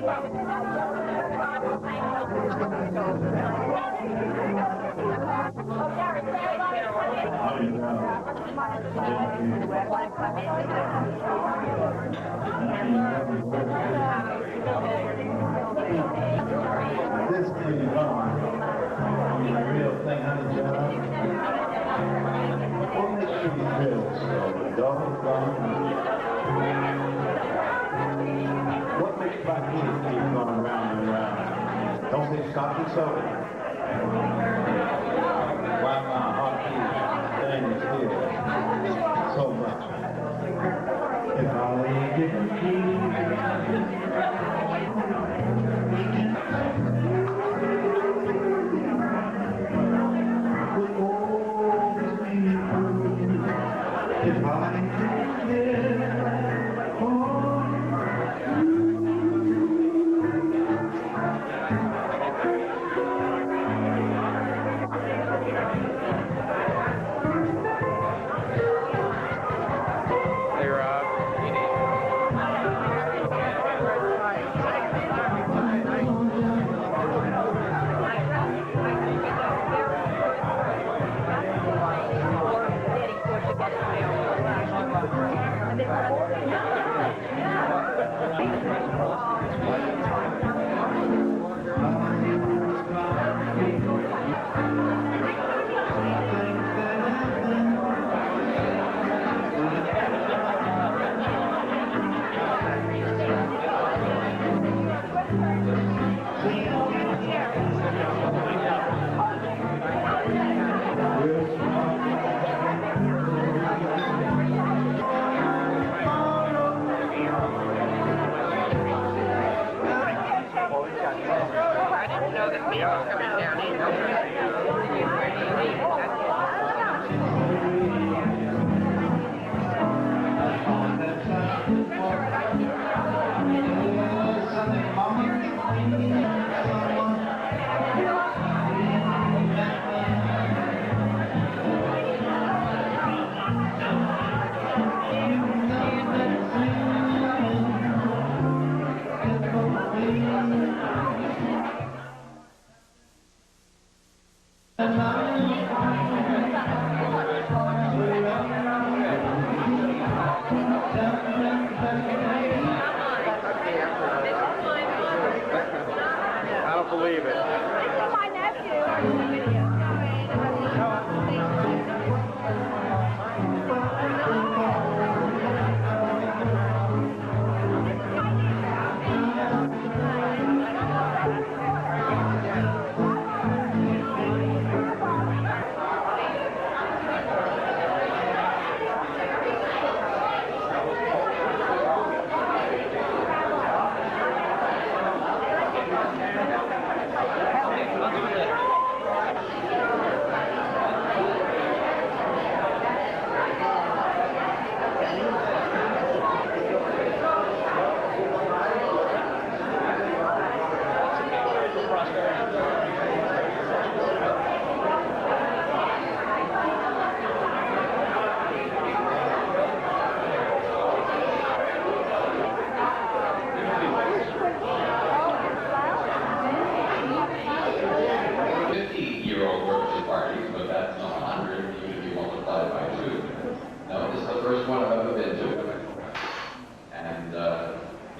This thing is on. The real thing, honey, John. What makes you feel so dull, what makes my head keep going round and round? Don't they stop and soda? Why my heart keeps staying still so much? If I only didn't keep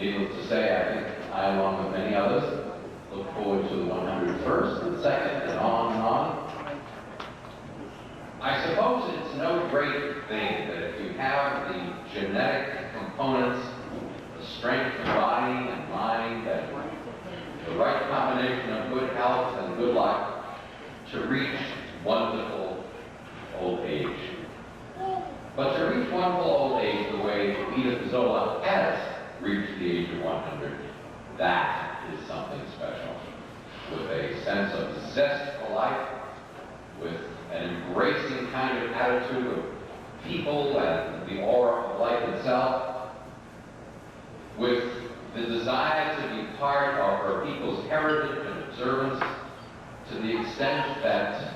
Needless to say, I think I, along with many others, look forward to the 101st and 2nd and on and on. I suppose it's no great thing that if you have the genetic components, the strength of body and mind, and the right combination of good health and good luck to reach wonderful old age. But to reach wonderful old age the way Edith Zola has reached the age of 100, that is something special. With a sense of zest for life, with an embracing kind of attitude of people and the aura of life itself, with the desire to be part of her people's heritage and observance, to the extent that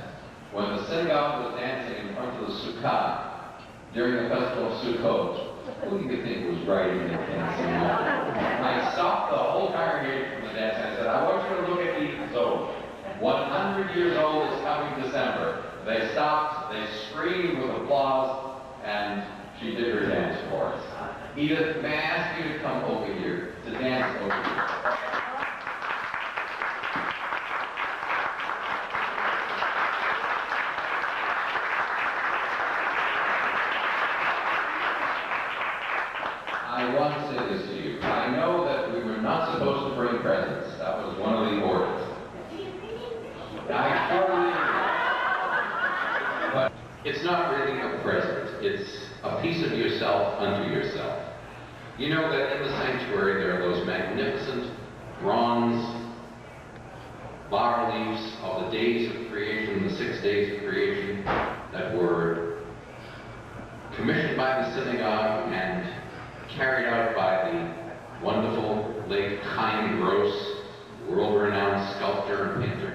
when the synagogue was dancing in front of the sukkah during the festival of Sukkot, Who do you think was writing the Tennessee Mountain? I stopped the whole congregation from the dance. I said, I want you to look at Edith Zola. 100 years old is coming December. They stopped, they screamed with applause, and she did her dance for us. Edith, may I ask you to come over here, to dance over here? I want to say this to you. I know that we were not supposed to bring presents. That was one of the orders. I totally agree. But it's not really a present. It's a piece of yourself unto yourself. You know that in the sanctuary there are those magnificent bronze bas-reliefs of the days of creation, the 6 days of creation, that were commissioned by the synagogue and carried out by the wonderful late Chaim Gross, world-renowned sculptor and painter.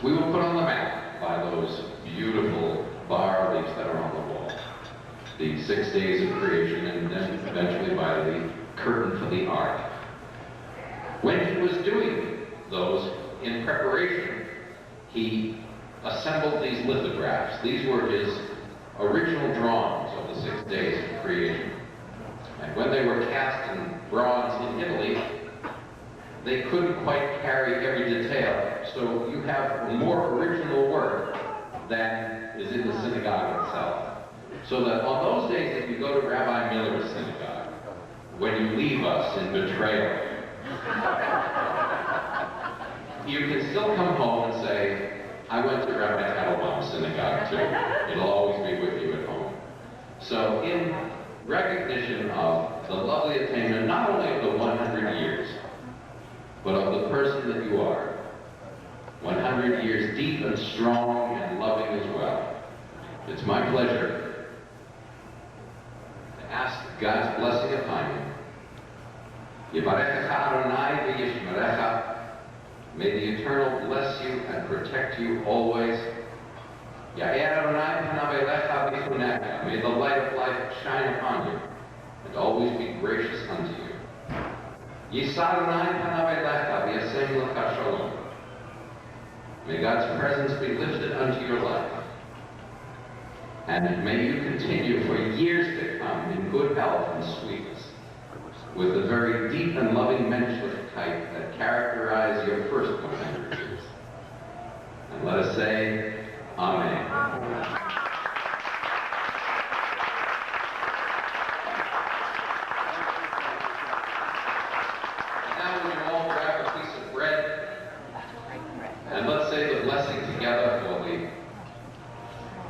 We were put on the map by those beautiful bas-reliefs that are on the wall. The 6 days of creation, and then eventually by the curtain for the ark. When he was doing those in preparation, he assembled these lithographs. These were his original drawings of the 6 days of creation. And when they were cast in bronze in Italy, they couldn't quite carry every detail. So you have more original work than is in the synagogue itself. So that on those days that you go to Rabbi Miller's synagogue, when you leave us in betrayal, you can still come home and say, I went to Rabbi Teitelbaum's synagogue too. It'll always be with you at home. So in recognition of the lovely attainment, not only of the 100 years, but of the person that you are, 100 years deep and strong and loving as well. It's my pleasure to ask God's blessing upon you. Yivarechecha Adonai v'yishmerecha. May the Eternal bless you and protect you always. Ya'er Adonai panav elecha v'chunecha. May the light of life shine upon you and always be gracious unto you. Yisa Adonai panav elecha v'yasem lecha shalom. May God's presence be lifted unto your life. And may you continue for years to come in good health and sweetness, with the very deep and loving menschlichkeit that characterized your first 100 years. And let us say, Amen. And now we can all grab a piece of bread, and let's say the blessing together for the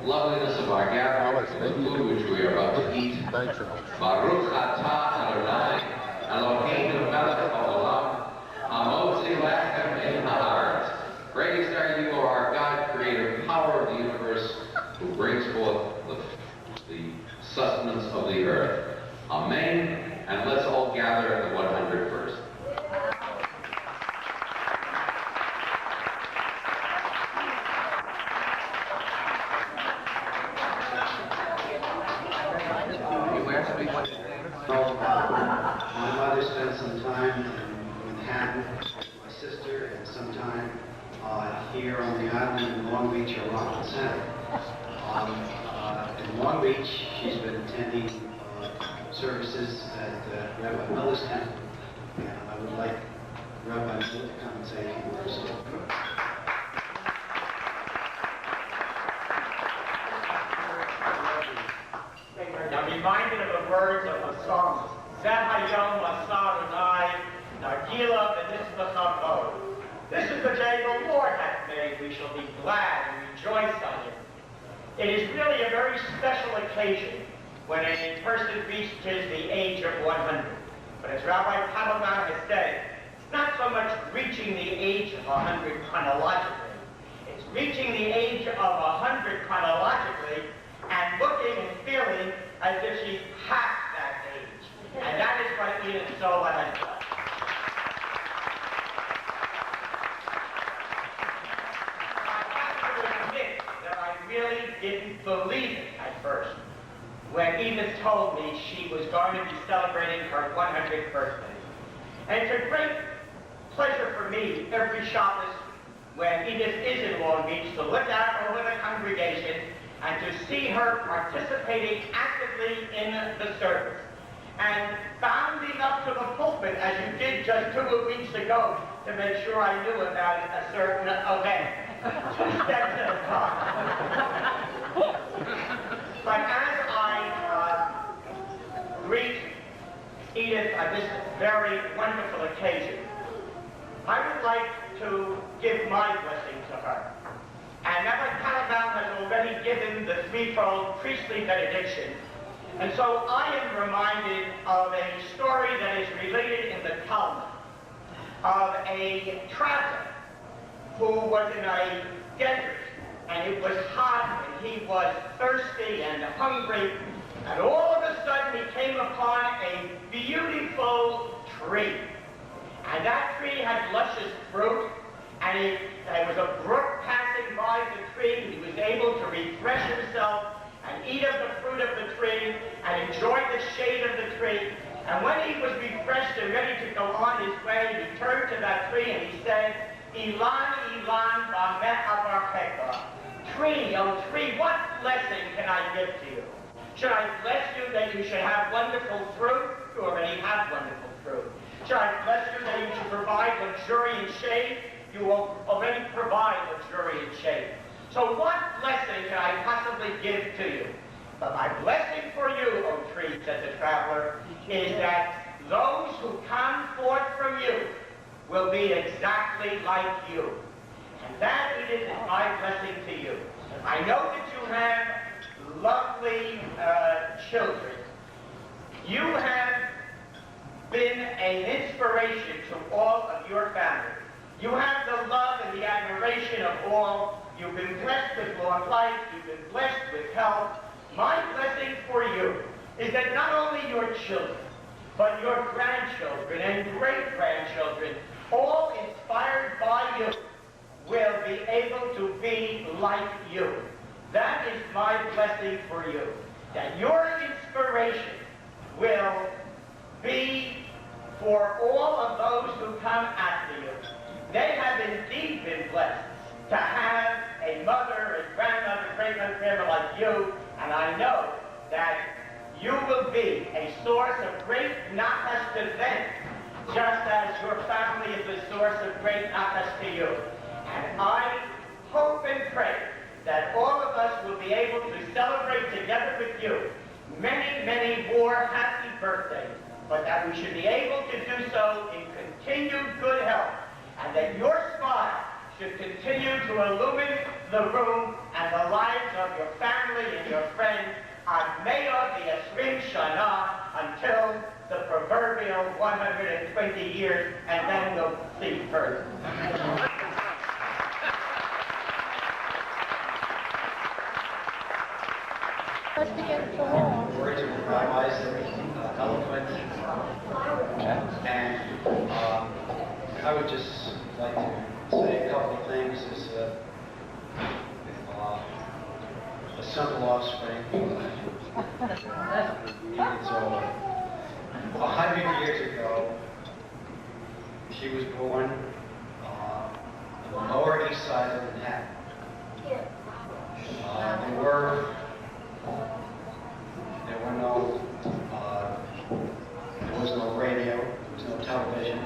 loveliness of our gathering, for the food which we are about to eat. Baruch atah Adonai, Eloheinu melech haolam, hamotzi lechem min haaretz. Praised are you, O our God, creator, power of the universe, who brings forth the sustenance of the earth. Amen. And let's all gather at the 101st. My mother spent some time in Manhattan with my sister, and some time here on the island in Long Beach or Rockland Center. In Long Beach, she's been attending services at Rabbi Miller's temple, and I would like Rabbi Miller to come and say a few words. I'm reminded of the words of the psalmist. Zeh hayom asar Adonai, nargila v'nismcha bo. This is the day the Lord hath made. We shall be glad and rejoice on it. It is really a very special occasion when a person reaches the age of 100. But as Rabbi Teitelbaum has said, it's not so much reaching the age of 100 chronologically. It's reaching the age of 100 chronologically and looking and feeling as if she's past that age. And that is what Edith Zola has done. I have to admit that I really didn't believe it at first. when Edith told me she was going to be celebrating her 100th birthday. And it's a great pleasure for me every Shabbos when Edith is in Long Beach to look out over the congregation and to see her participating actively in the service. And bounding up to the pulpit, as you did just 2 weeks ago, to make sure I knew about a certain event. 2 steps at a time. But as I greet Edith on this very wonderful occasion, I would like to give my blessing to her. And Rabbi Calabout has already given the threefold priestly benediction. And so I am reminded of a story that is related in the Talmud of a traveler who was in a desert, and it was hot, and he was thirsty and hungry, and all of a sudden he came upon a beautiful tree. And that tree had luscious fruit, and there was a brook passing by the tree. He was able to refresh himself and eat of the fruit of the tree and enjoy the shade of the tree. And when he was refreshed and ready to go on his way, he turned to that tree and he said, Ilan, Ilan, bameh avarchecha. Tree, oh tree, what blessing can I give to you? Should I bless you that you should have wonderful fruit? You already have wonderful fruit. Should I bless you that you should provide luxuriant shade? You will already provide luxuriant shade. So what blessing can I possibly give to you? But my blessing for you, O tree, said the traveler, is that those who come forth from you will be exactly like you. And that is my blessing to you. I know that you have lovely children. You have been an inspiration to all of your family. You have the love and the admiration of all. You've been blessed with long life. You've been blessed with health. My blessing for you is that not only your children, but your grandchildren and great-grandchildren, all inspired by you, will be able to be like you. That is my blessing for you. That your inspiration will be for all of those who come after you. They have indeed been blessed to have a mother, a grandmother, great-grandmother like you, and I know that you will be a source of great nachas to them, just as your family is a source of great nachas to you. And I hope and pray that all of us will be able to celebrate together with you many, many more happy birthdays, but that we should be able to do so in continued good health, and that your smile should continue to illumine the room and the lives of your family and your friends on Me'ah V'Yasrim Shana until the proverbial 120 years, and then we'll see further. Words of rabbis are eloquent, and I would just like to say a couple of things as a simple offspring. Edith Zola. 100 years ago, she was born on the Lower East Side of Manhattan. There was no radio, there was no television.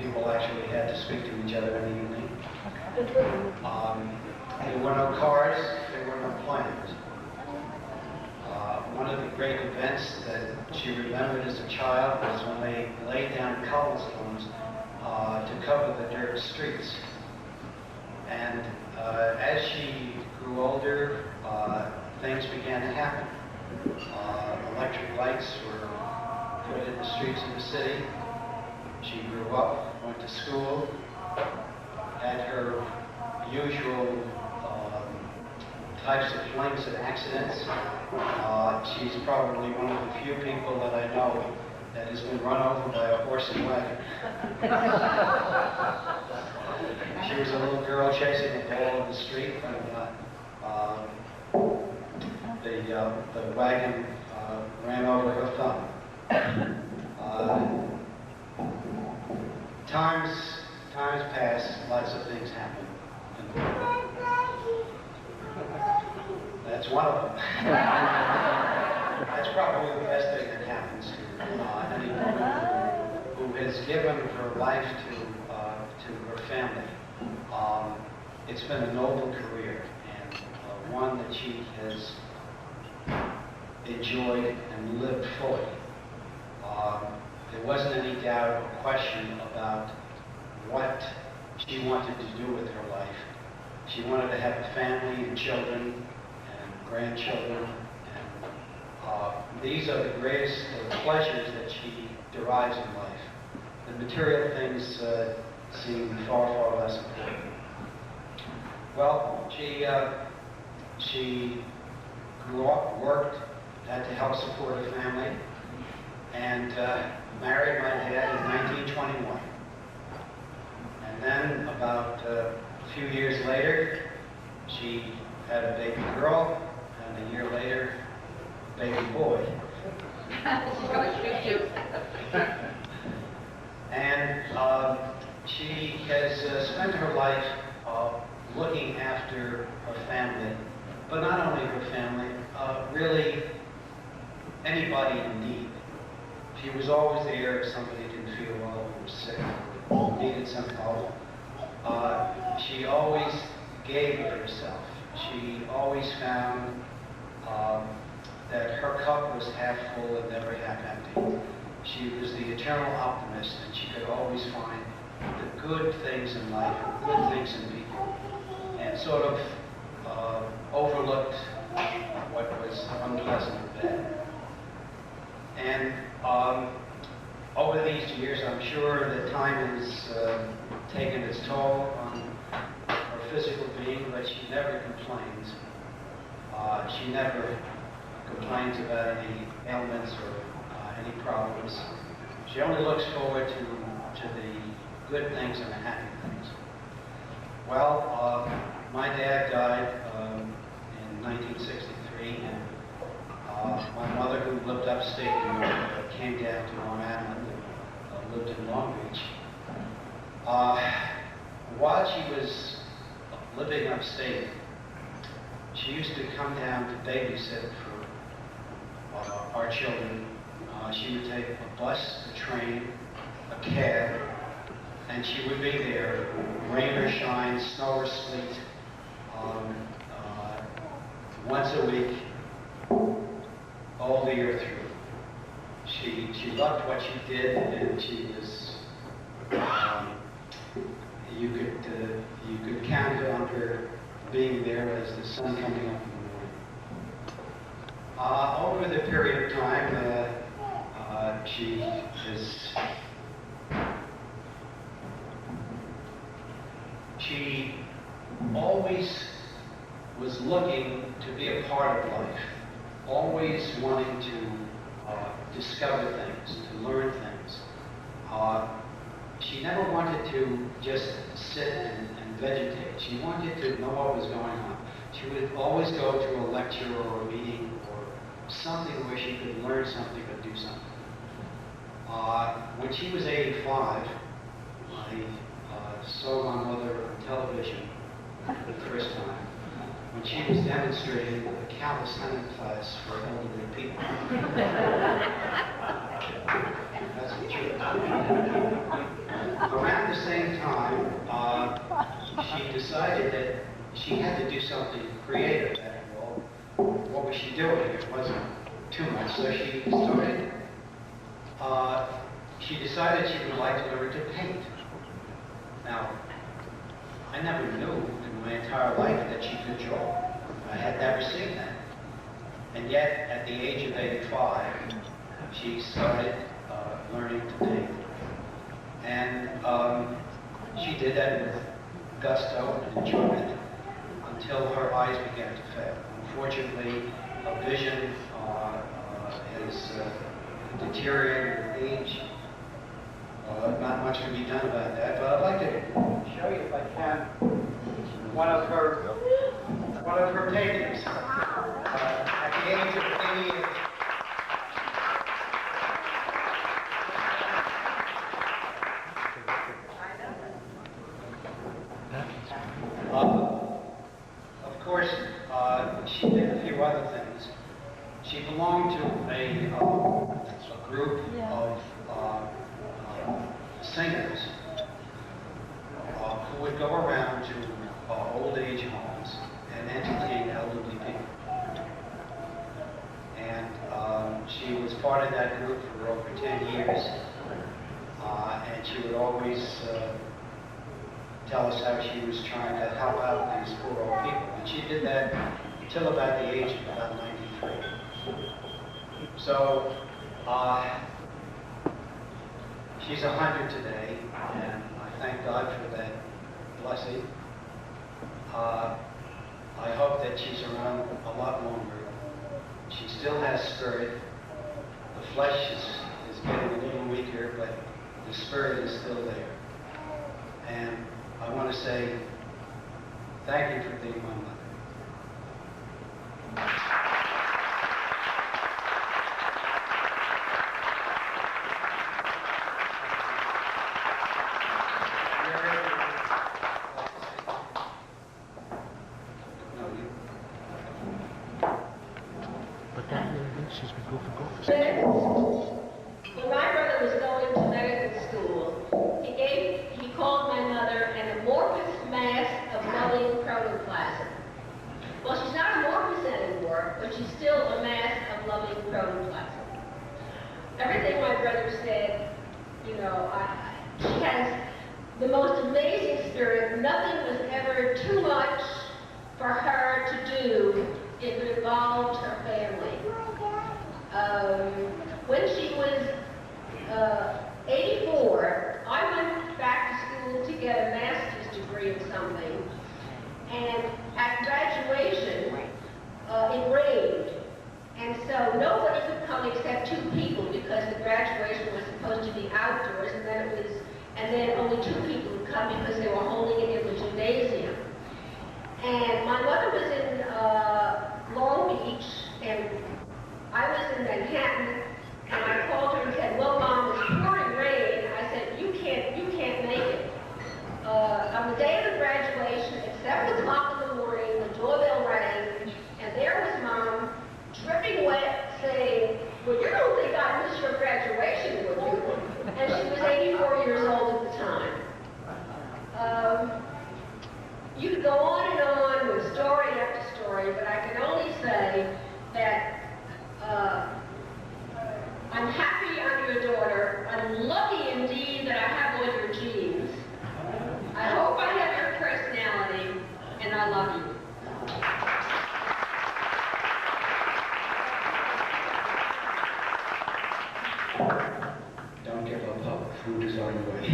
People actually had to speak to each other in the evening. There were no cars, there were no planes. One of the great events that she remembered as a child was when they laid down cobblestones to cover the dirt streets. And as she grew older, things began to happen. Electric lights were put in the streets of the city. She grew up, went to school, had her usual types of flings and accidents. She's probably one of the few people that I know that has been run over by a horse and wagon. She was a little girl chasing a ball in the street, the wagon ran over her thumb. Times pass, lots of things happen. That's one of them. That's probably the best thing that happens to any woman who has given her life to her family. It's been a noble career, and one that she has enjoyed and lived fully. There wasn't any doubt or question about what she wanted to do with her life. She wanted to have a family and children and grandchildren, and these are the greatest pleasures that she derives in life. The material things seem far, far less important. Well, she grew up, worked, had to help support her family, and married my dad in 1921. And then about a few years later, she had a baby girl, and a year later, a baby boy. She's going to shoot you. And she has spent her life looking after her family, but not only her family, really anybody in need. She was always there if somebody didn't feel well, or was sick, or needed some help. She always gave of herself. She always found that her cup was half full and never half empty. She was the eternal optimist, and she could always find the good things in life, the good things in people, and sort of overlooked what was unpleasant and bad. And over these years, I'm sure that time has taken its toll on her physical being, but she never complains. She never complains about any ailments or any problems. She only looks forward to the good things and the happy things. Well, my dad died in 1963, and my mother, who lived upstate New York, came down to Long Island and lived in Long Beach. While she was living upstate, she used to come down to babysit for our children. She would take a bus, a train, a cab, and she would be there, rain or shine, snow or sleet, once a week, all the year through. She loved what she did, and she was, you could count on her being there as the sun coming up in the morning. Over the period of time, she always was looking to be a part of life, always wanting to discover things, to learn things. She never wanted to just sit and vegetate. She wanted to know what was going on. She would always go to a lecture or a meeting or something where she could learn something or do something. When she was 85, I saw my mother on television for the first time when she was demonstrating a calisthenics class for elderly people. That's the truth. Around the same time, she decided that she had to do something creative. Well, what was she doing? It wasn't too much. So she decided she would like to learn to paint. Now, I never knew in my entire life that she could draw. I had never seen that. And yet, at the age of 85, she started learning to paint. And she did that with gusto and enjoyment until her eyes began to fail. Unfortunately, her vision has deteriorated with age. Not much can be done about that, but I'd like to show you, if I can, one of her paintings. age of 88. Of course, she did a few other things. She belonged to a group of singers who would go around to old age homes and entertain elderly people. And she was part of that group for over 10 years. And she would always tell us how she was trying to help out these poor old people. And she did that until about the age of about 93. So, she's 100 today, and I thank God for that blessing. I hope that she's around a lot longer. She still has spirit. The flesh is getting a little weaker, but the spirit is still there. And I want to say thank you for being my mother. When my brother was going to medical school, he called my mother an amorphous mass of loving protoplasm. Well, she's not amorphous anymore, but she's still a mass of loving protoplasm. Everything my brother said, you know, she has the most amazing spirit. Nothing was ever too much for her to do if it involved her family. When she was 84, I went back to school to get a master's degree in something, and at graduation, it rained, and so nobody could come except 2 people because the graduation was supposed to be outdoors, and then only 2 people would come because they were holding it in the gymnasium. And my mother was in Long Beach, and I was in Manhattan, and I called her and said, "Well, Mom, it's pouring rain." I said, you can't make it." On the day of the graduation, at 7 o'clock in the morning, the doorbell rang, and there was Mom, dripping wet, saying, "Well, you don't think I missed your graduation, would you?" And she was 84 years old at the time. You could go on and on with story after story, but I can only say that I'm happy I'm your daughter. I'm lucky indeed that I have all your genes. I hope I have your personality, and I love you. Don't give up hope. Food is on the way.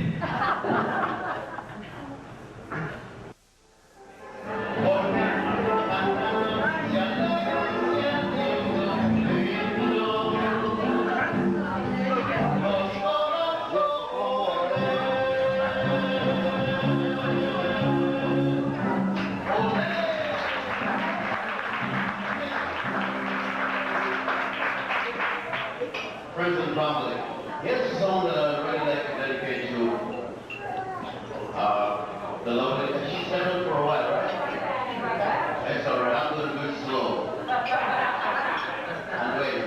Friends and family, here's a song that I'd really like to dedicate to the lovely, she's settled for a while, right? That's all right, I'm going to do it slow. And wait.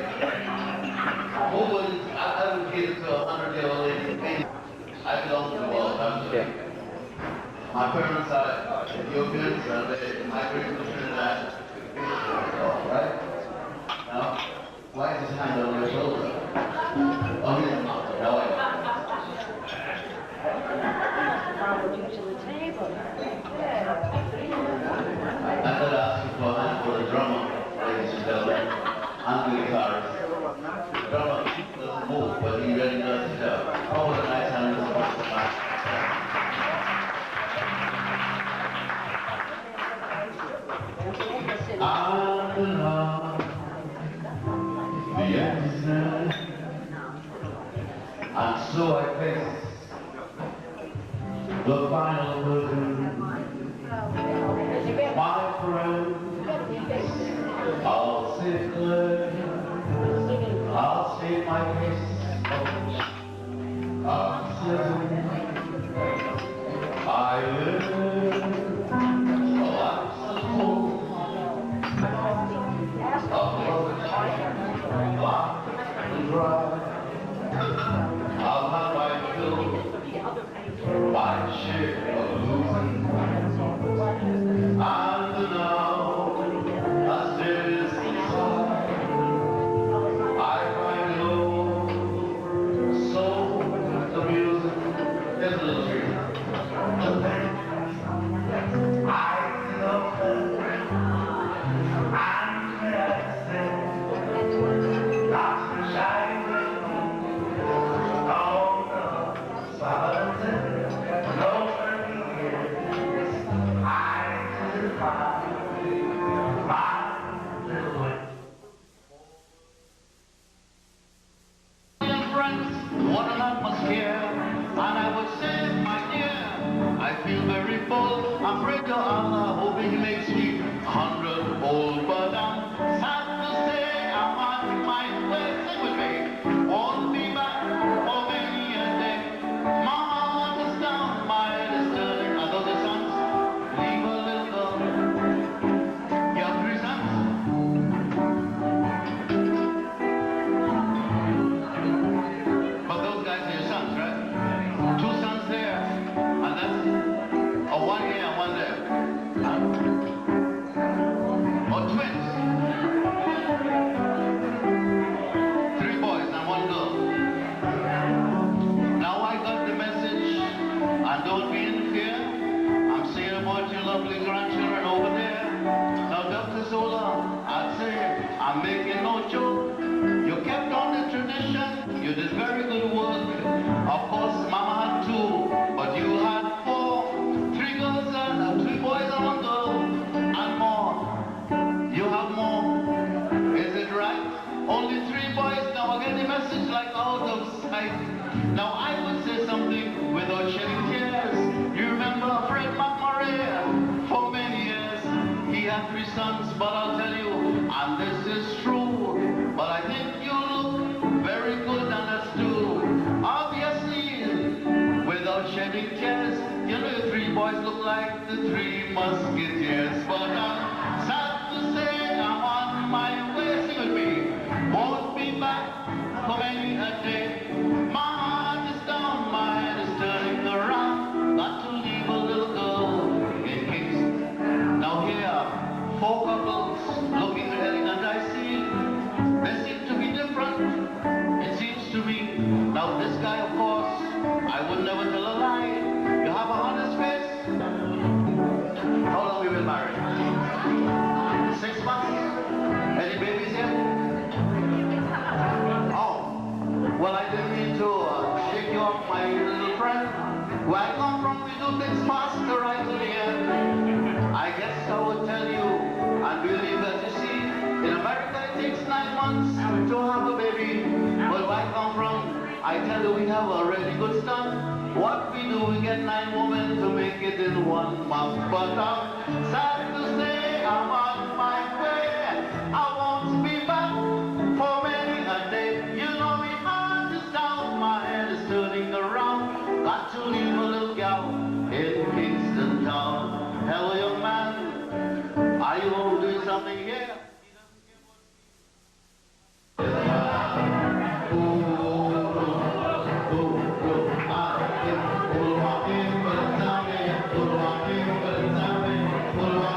I would give it to a 100-year-old lady. I belong to the world, actually. My parents are Ethiopians, and they migrated to Trinidad. Right? Now, why is his hand on your shoulder? Oh, he's not. No, I could ask you for a hand for the drummer, ladies and gentlemen, and the guitarist. The drummer doesn't move, but he really does his job. Oh, what a nice hand is supposed to match. I belong the emptiness, and so I face the final curtain. My friend, I'll sit clear. Zola, I'd say, I'm making no joke. You kept on the tradition, you did very good work. Of course, Mama had two, but you had four. 3 girls and 3 boys and 1 girl, and more. You have more. Is it right? Only 3 boys, now I get the message like out of sight. Now I would say something without shedding tears. You remember Fred McMurray? For many years, he had 3 sons, but I'll tell you, and this is true, but I think you look very good and that's true. Obviously, without shedding tears, you know the 3 boys look like the 3 musketeers. But I'm sad to say I'm on my way, sing with me. Won't be back for many a day. My heart is down, my head is turning around. Got to leave a little girl in Kingston. Now here, 4 couples looking elegant, I see. They seem to be different, it seems to me. Now this guy, of course, I would never tell a lie. You have a honest face. How long have you been married? 6 months? Any babies yet? Oh, well, I didn't mean to shake you off, my little friend. Where I come from, we do things faster right to the end. I guess I would tell you, and believe that you see, in America it takes 9 months to have a baby. But where I come from, I tell you we have a really good start. What we do, we get 9 women to make it in 1 month. But I'm sad to say I'm on my way. I won't be back for many a day. You know me heart is down, my head is turning around. Got to leave a little gal in Kingston town. Hello, young man, are you doing something here? Pull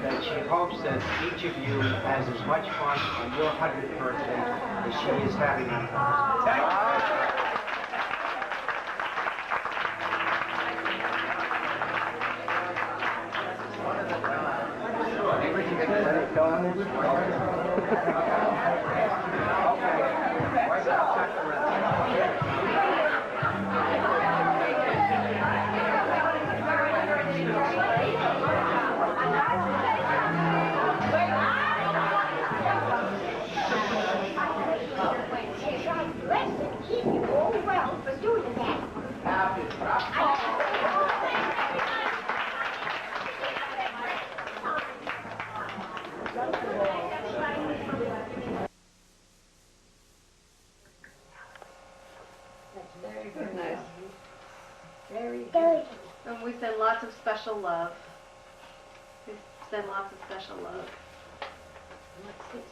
That she hopes that each of you has as much fun on your 100th birthday as she is having on hers. Very nice. Very good. And we send lots of special love. We send lots of special love. What's this?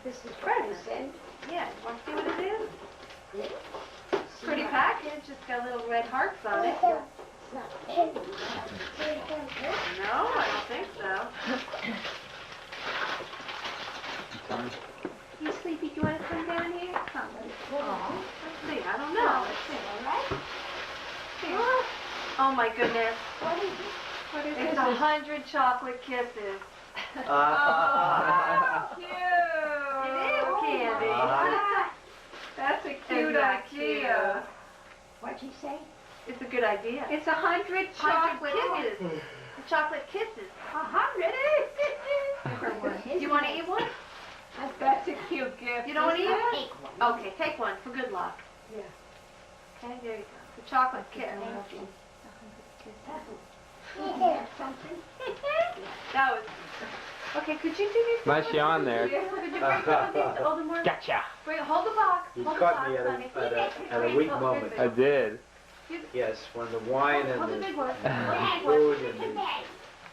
This is what we send. Yeah, want to see what it is? Pretty package. It's got little red hearts on it. No, I don't think so. You sleepy? Do you want to come down here? Come. Let's see. I don't know. Let's see. All right. Here. Oh my goodness. What is it? What is it's 100 chocolate kisses. Oh, cute. It is candy. That's a cute idea. What'd you say? It's a good idea. It's 100 chocolate kisses. Chocolate kisses. 100? Do you want to eat one? That's a cute gift. You don't want to eat I'll one? take one. Okay, take one for good luck. Yeah. Okay, there you go. The chocolate kiss. Something. That was. Okay, could you do these? Nice yawn there. Could you bring some of these to Oldemore? Gotcha. Hold the box. You Hold caught the me box, at honey. a weak moment. I did. Yes, when the wine Hold the and big the one. food and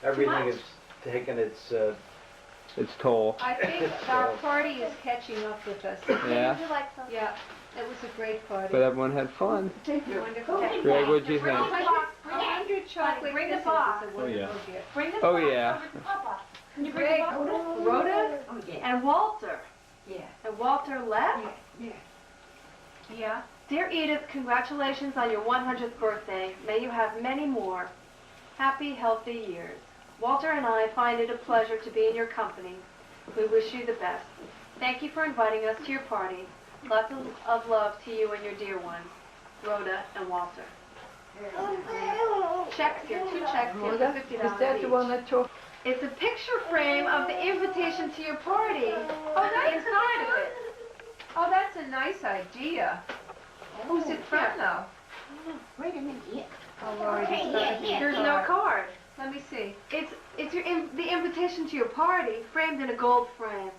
everything is taking its It's toll. I think our party is catching up with us. Yeah. Would you like some? Yeah, it was a great party. But everyone had fun. Wonderful. Greg, what'd you Bring think? the box. 100 chocolate Bring the kisses box. is a wonderful gift. Bring the Oh, box yeah. over to Papa. Can you bring Greg, the box? Rhoda? Oh, yeah. And Walter. Yeah. And Walter left? Yeah. Yeah. Dear Edith, congratulations on your 100th birthday. May you have many more happy, healthy years. Walter and I find it a pleasure to be in your company. We wish you the best. Thank you for inviting us to your party. Lots of love to you and your dear ones, Rhoda and Walter. Checks here, 2 checks here for $50 Is that the one that took? It's a picture frame of the invitation to your party. Oh, that's inside of it. Oh, that's a nice idea. Who's it from, though? Wait a minute. Yeah. Oh, Lord, Okay, it's got to be yeah, There's no card. Let me see. It's the invitation to your party framed in a gold frame.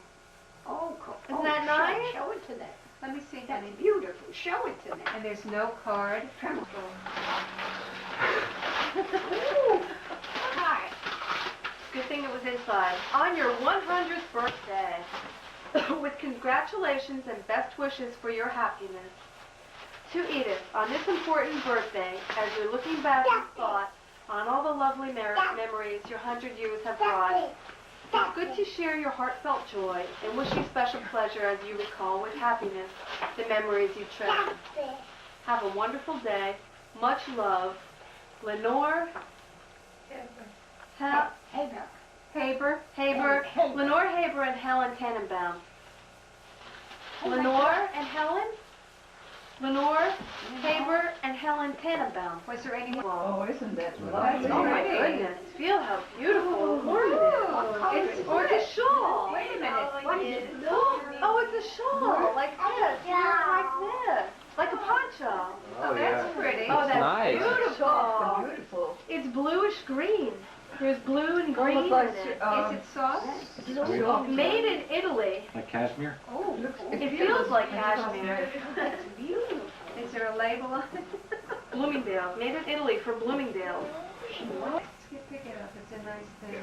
Oh, cool. Isn't that nice? Show it to them. Let me see, That's honey. beautiful. Show it to them. And there's no card. Ooh. Hi. Good thing it was inside. On your 100th birthday, with congratulations and best wishes for your happiness. To Edith, on this important birthday, as you're looking back in thought on all the lovely memories your 100 years have brought, it's good to share your heartfelt joy and wish you special pleasure as you recall with happiness the memories you treasure. Have a wonderful day. Much love. Lenore Haber, Lenore Haber and Helen Tannenbaum. Lenore and Helen? Lenore Haber and Helen Tannenbaum. Was there any? Oh, isn't that oh my goodness. Feel how beautiful and warm it is. Or the shawl. Wait a minute. What is it? Oh, it's a shawl. Like this. Like this. Like a poncho. Oh, that's pretty. Oh, that's Nice. beautiful. Beautiful. It's bluish green. There's blue and green in like, it. is it soft? Made in Italy. Like cashmere? Oh, It feels like cashmere. It's beautiful. Is there a label on it? Bloomingdale's. Made in Italy for Bloomingdale's. Pick it up. It's a nice thing.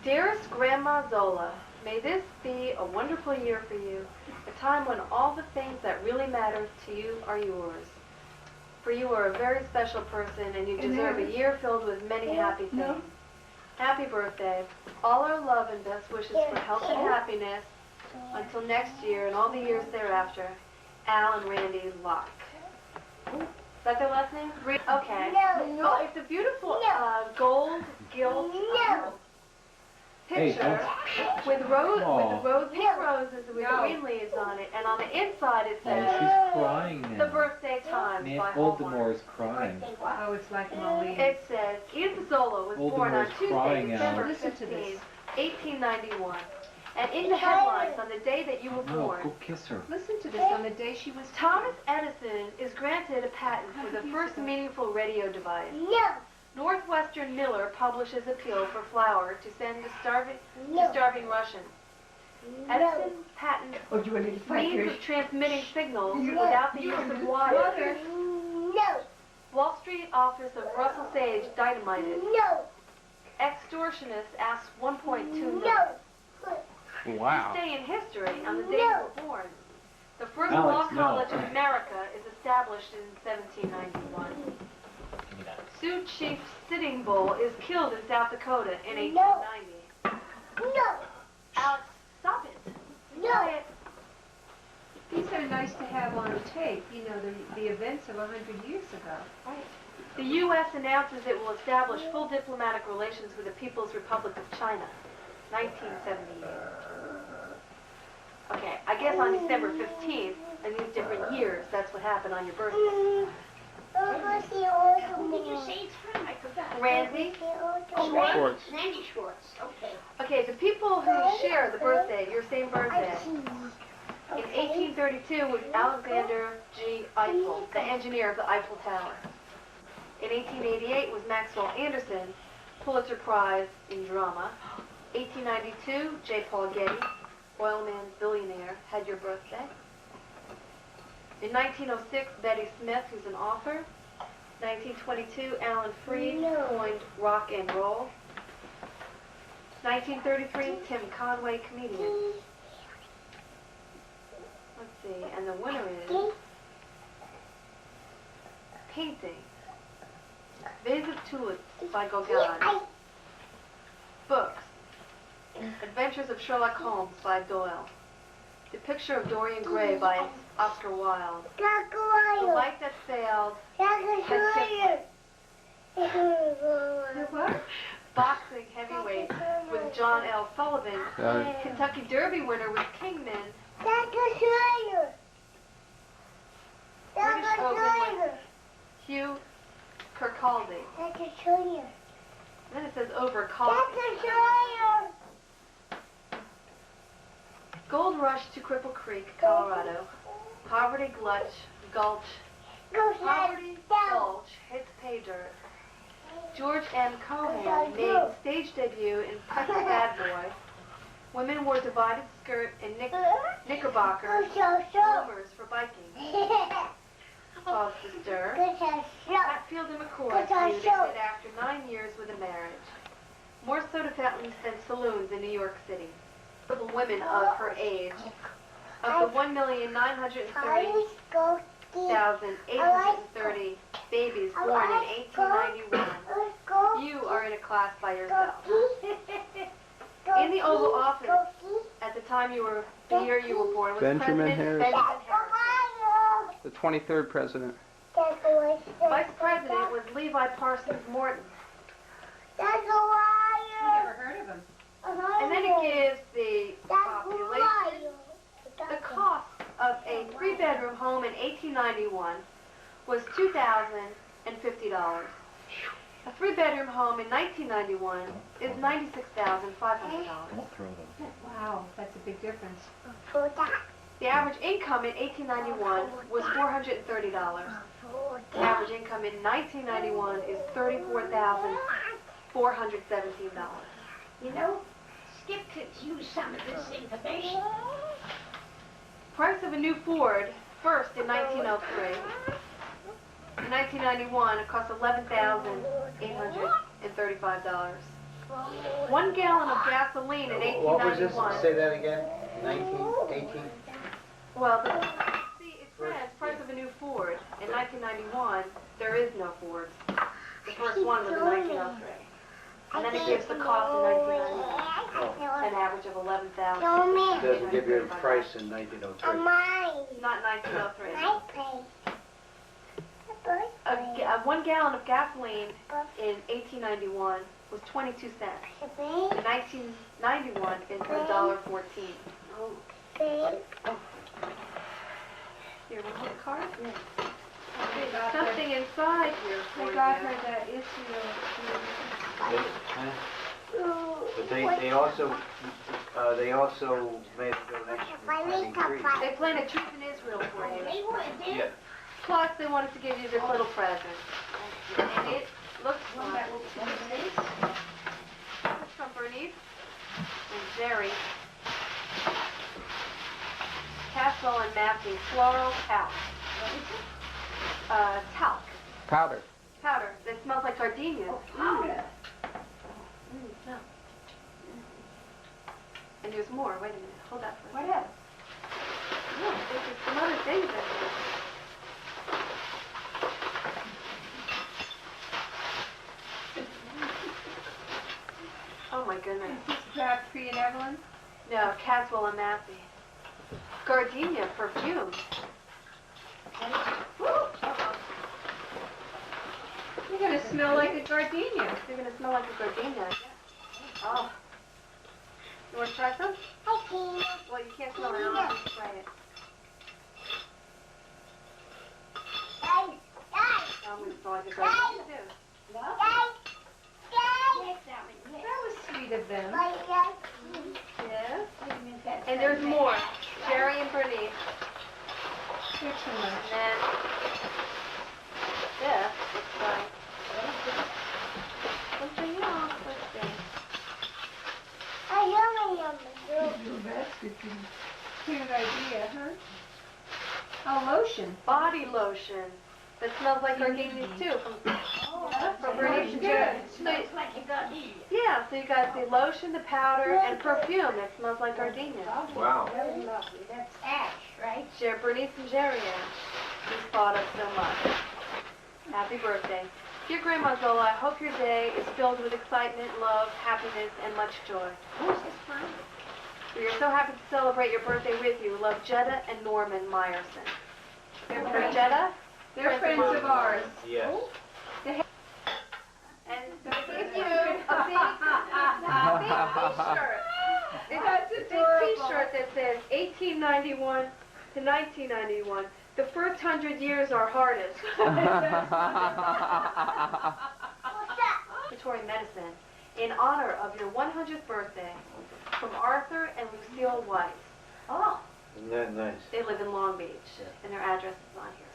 Dearest Grandma Zola, may this be a wonderful year for you, a time when all the things that really matter to you are yours. For you are a very special person and you deserve a year filled with many happy things. Happy birthday. All our love and best wishes for health and happiness until next year and all the years thereafter. Al and Randy Locke. Is that their last name? Okay. Oh, it's a beautiful gold gilt picture with pink roses with green leaves on it, and on the inside it says she's crying now. The Birthday Times by Voldemort Hallmark. is crying. Oh, it's like Molly. It says Edith Zola was born on Voldemort's Tuesday, crying out. December Listen to 15, this. 1891. And in the headlines, on the day that you were No, born, go kiss her. Listen to this. On the day she was Thomas Edison is granted a patent for the first meaningful radio device. Northwestern Miller publishes appeal for flour to send to starving Russians. Edison's patent means of transmitting signals without the use of wire. Wall Street office of Russell Sage dynamited. Extortionist asks 1.2 million. Wow. This day in history, on the day you were born, the first law college in America is established in 1791. Sioux Chief Sitting Bull is killed in South Dakota in 1890. Alex, stop it. Quiet. These are nice to have on tape, you know, the events of 100 years ago. Right. The U.S. announces it will establish full diplomatic relations with the People's Republic of China, 1978. Okay, I guess on December 15th, in these different years, that's what happened on your birthday. Did you say it's from? I forgot. Randy? Schwartz. Nanny Schwartz. Okay. Okay, the people who share the birthday, your same birthday. In 1832 was Alexander G. Eiffel, the engineer of the Eiffel Tower. In 1888 was Maxwell Anderson, Pulitzer Prize in Drama. 1892, J. Paul Getty, oil man billionaire, had your birthday. In 1906, Betty Smith, who's an author. 1922, Alan Freed coined rock and roll. 1933, Tim Conway, comedian. Let's see, and the winner is painting. Vase of Tulips by Gauguin. Books. Adventures of Sherlock Holmes by Doyle. The Picture of Dorian Gray by Oscar Wilde. The Light That Failed by What? Boxing Heavyweight with John L. Sullivan. Kentucky Derby winner with Kingman. British Open with Hugh Kirkcaldy. Then it says over coffee. Gold Rush to Cripple Creek, Colorado. Poverty Gulch hits pay dirt. George M. Cohan made stage debut in Pepper Bad Boy. Women wore divided skirt and knickerbockers, bloomers for biking. Cause to stir. Hatfield and McCoy feuded after 9 years with a marriage. More soda fountains than saloons in New York City. Women of her age. Of the 1,930,830 babies born in 1891, you are in a class by yourself. In the Oval Office, at the time the year you were born, was Benjamin President Harrison. Benjamin Harrison. The 23rd president. Vice President was Levi Parsons Morton. I never heard of him. And then it gives the population. The cost of a 3-bedroom home in 1891 was $2,050. A 3-bedroom home in 1991 is $96,500. Don't throw them. Wow, that's a big difference. The average income in 1891 was $430. The average income in 1991 is $34,000. $417. You know, Skip could use some of this information. Price of a new Ford, first in 1903. In 1991, it cost $11,835. 1 gallon of gasoline in 1891. What was this? Say that again. 1918? Well, see, it says price of a new Ford. In 1991, there is no Ford. The first one was in 1903. And then it gives the cost in 1991, an average of $11,000. It doesn't give you a price in 1903. Not 1903. 1 gallon of gasoline in 1891 was 22 cents. In 1991, it's $1.14. Here, want the card? There's something inside here for We you. got her the Israel. But they also made a donation for planting trees. They planted trees in Israel for you. Yeah. Plus, they wanted to give you this little present. And it looks like it's from Bernice and Jerry. Castle and Matthew, floral talc. Talc. Powder. Powder that smells like gardenias. Powder. No. And there's more. Wait a minute. Hold that for a What second. else? Look, there's some other things in here. Oh my goodness. Is this perhaps for you, Evelyn? No, Caswell and Massey. Gardenia perfume. You're going to smell like a gardenia. You're gonna smell like a gardenia. Oh. You want to try some? Well, you can't smell it. I don't want you to try it. I'm gonna smell like a gardenia too. That was sweet of them. Yes. And there's more. Jerry and Bernice. Excellent. And then this looks like something else. Let's see. Cute idea, huh? Oh, lotion. Body lotion that smells like gardenias too. From Bernice and Jerry. Smells like a gardenia. Yeah, so you got the lotion, the powder, and perfume that smells like gardenia. Wow. Very lovely. That's Ash, right? Bernice and Jerry Ash. He's thought of so much. Happy birthday. Dear Grandma Zola, I hope your day is filled with excitement, love, happiness, and much joy. Who's this from? We are so happy to celebrate your birthday with you. Love, Jetta and Norman Meyerson. Remember Jetta? They're friends of ours. Yes. And they give you a big t-shirt. It's That's a big adorable. t-shirt that says 1891 to 1991. The first 100 years are hardest. Respiratory medicine in honor of your 100th birthday from Arthur and Lucille Weiss. Oh, Isn't that nice? They live in Long Beach, and their address is on here.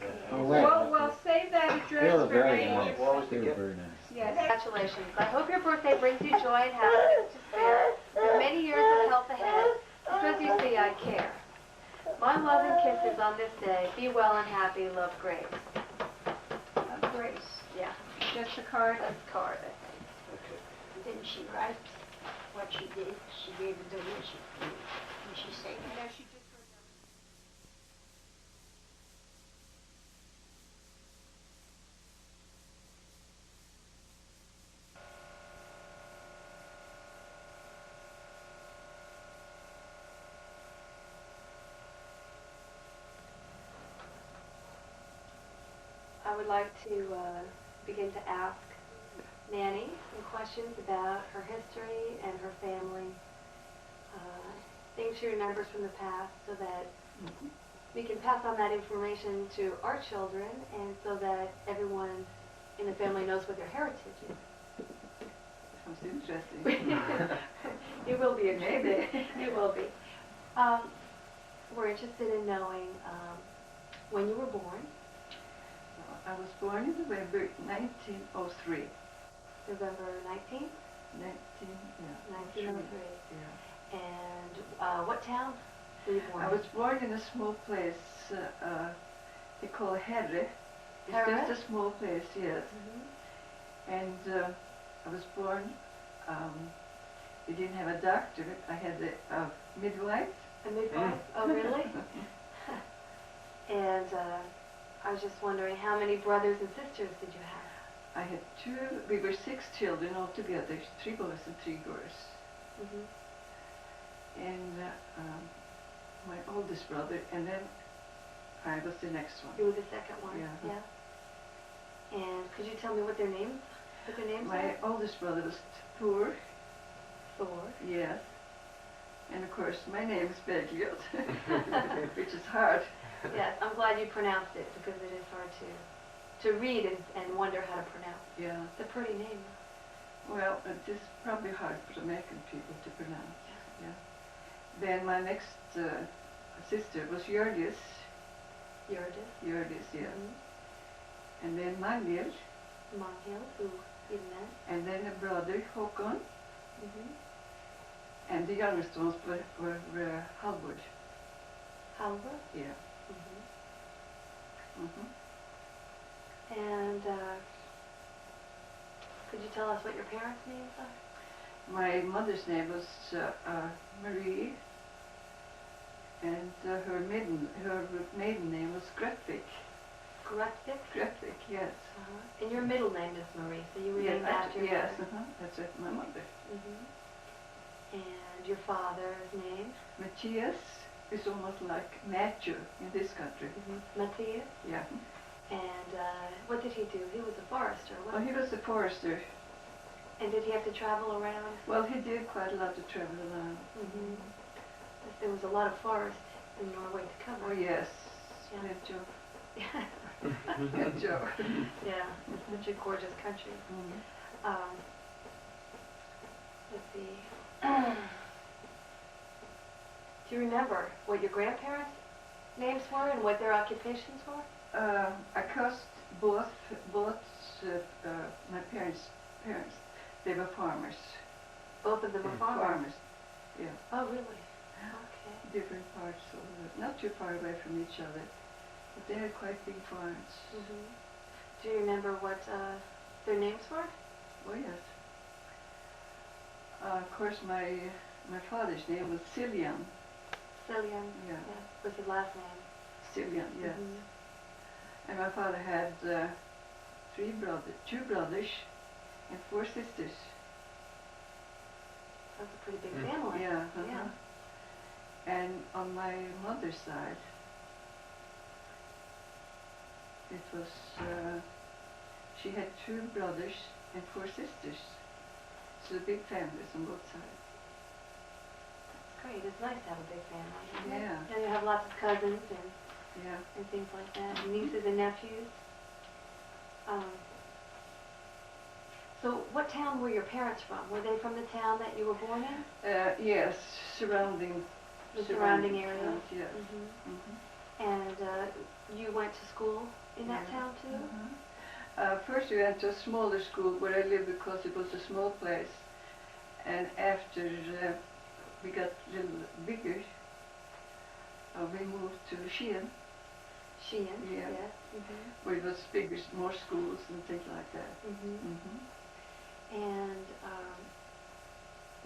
Well, save that They address were for very me. nice. What was They the were gift? very nice. Yes. Congratulations. I hope your birthday brings you joy and happiness to spare, with many years of health ahead, because you see I care. My love and kisses on this day. Be well and happy. Love, Grace. Grace. Yeah, Just a card. that's the card, I didn't she write what she did? She gave a donation. Did she say that? No, she just I would like to begin to ask Nanny some questions about her history and her family, things she remembers from the past, so that we can pass on that information to our children, and so that everyone in the family knows what their heritage is. Sounds interesting. It will be interesting. It will be. We're interested in knowing when you were born. I was born in November 1903. November 19th, 1903. Yeah. And what town were you born I in? was born in a small place they call Herre. It's Herre? just a small place, yes. And I was born, we didn't have a doctor, I had a midwife. A midwife? Oh, really? And I was just wondering, how many brothers and sisters did you have? I had we were 6 children altogether, 3 boys and 3 girls. And my oldest brother, and then I was the next one. You were the second one? Yeah. Yeah. And could you tell me what their names My are? oldest brother was Thor, Thor. yes. And of course, my name is Bergljot, which is hard. Yes, I'm glad you pronounced it because it is hard to read and wonder how to pronounce. Yeah. It's a pretty name. Well, it is probably hard for American people to pronounce. Yeah. Then my next sister was Hjördis. Hjördis. Hjördis, yes. And then Magnhild. Magnhild, who you met. And then a brother, Håkon. And the youngest ones were Halvor. Halvor? Yeah. And could you tell us what your parents' names are? My mother's name was Marie, and her maiden name was Gretvik. Gretvik? Gretvik, yes. And your middle name is Marie, so you were Yes, named after your yes, mother. that's it, my mother. And your father's name? Matthias is almost like Matthew in this country. Matthias? Yeah. And what did he do? He was a forester, Well, wasn't he was a forester. And did he have to travel around? Well, he did quite a lot to travel around. There was a lot of forest in Norway to cover. Oh, yes. Yeah. Good job. Good job. Yeah, it's such a gorgeous country. Let's see. Do you remember what your grandparents' names were and what their occupations were? I cursed both my parents. They were farmers. Both of them were farmers? Yeah. Oh, really? Okay. Different parts of not too far away from each other, but they had quite big farms. Do you remember what their names were? Oh, yes. Of course, my father's name was Cillian. Cillian? Yeah. Was his last name? Cillian, yes. And my father had 2 brothers and 4 sisters. That's a pretty big family. Yeah. Yeah. And on my mother's side, it was, she had 2 brothers and 4 sisters. So big families on both sides. That's great. It's nice to have a big family. Yeah. And you have lots of cousins and Yeah. and things like that, and nieces and nephews. So what town were your parents from? Were they from the town that you were born in? Yes, surrounding. The surrounding areas? towns, yes. And you went to school in that town too? First we went to a smaller school where I lived because it was a small place. And after we got a little bigger, we moved to Skien. Skien, Yeah. yes. Where it was bigger, more schools and things like that. And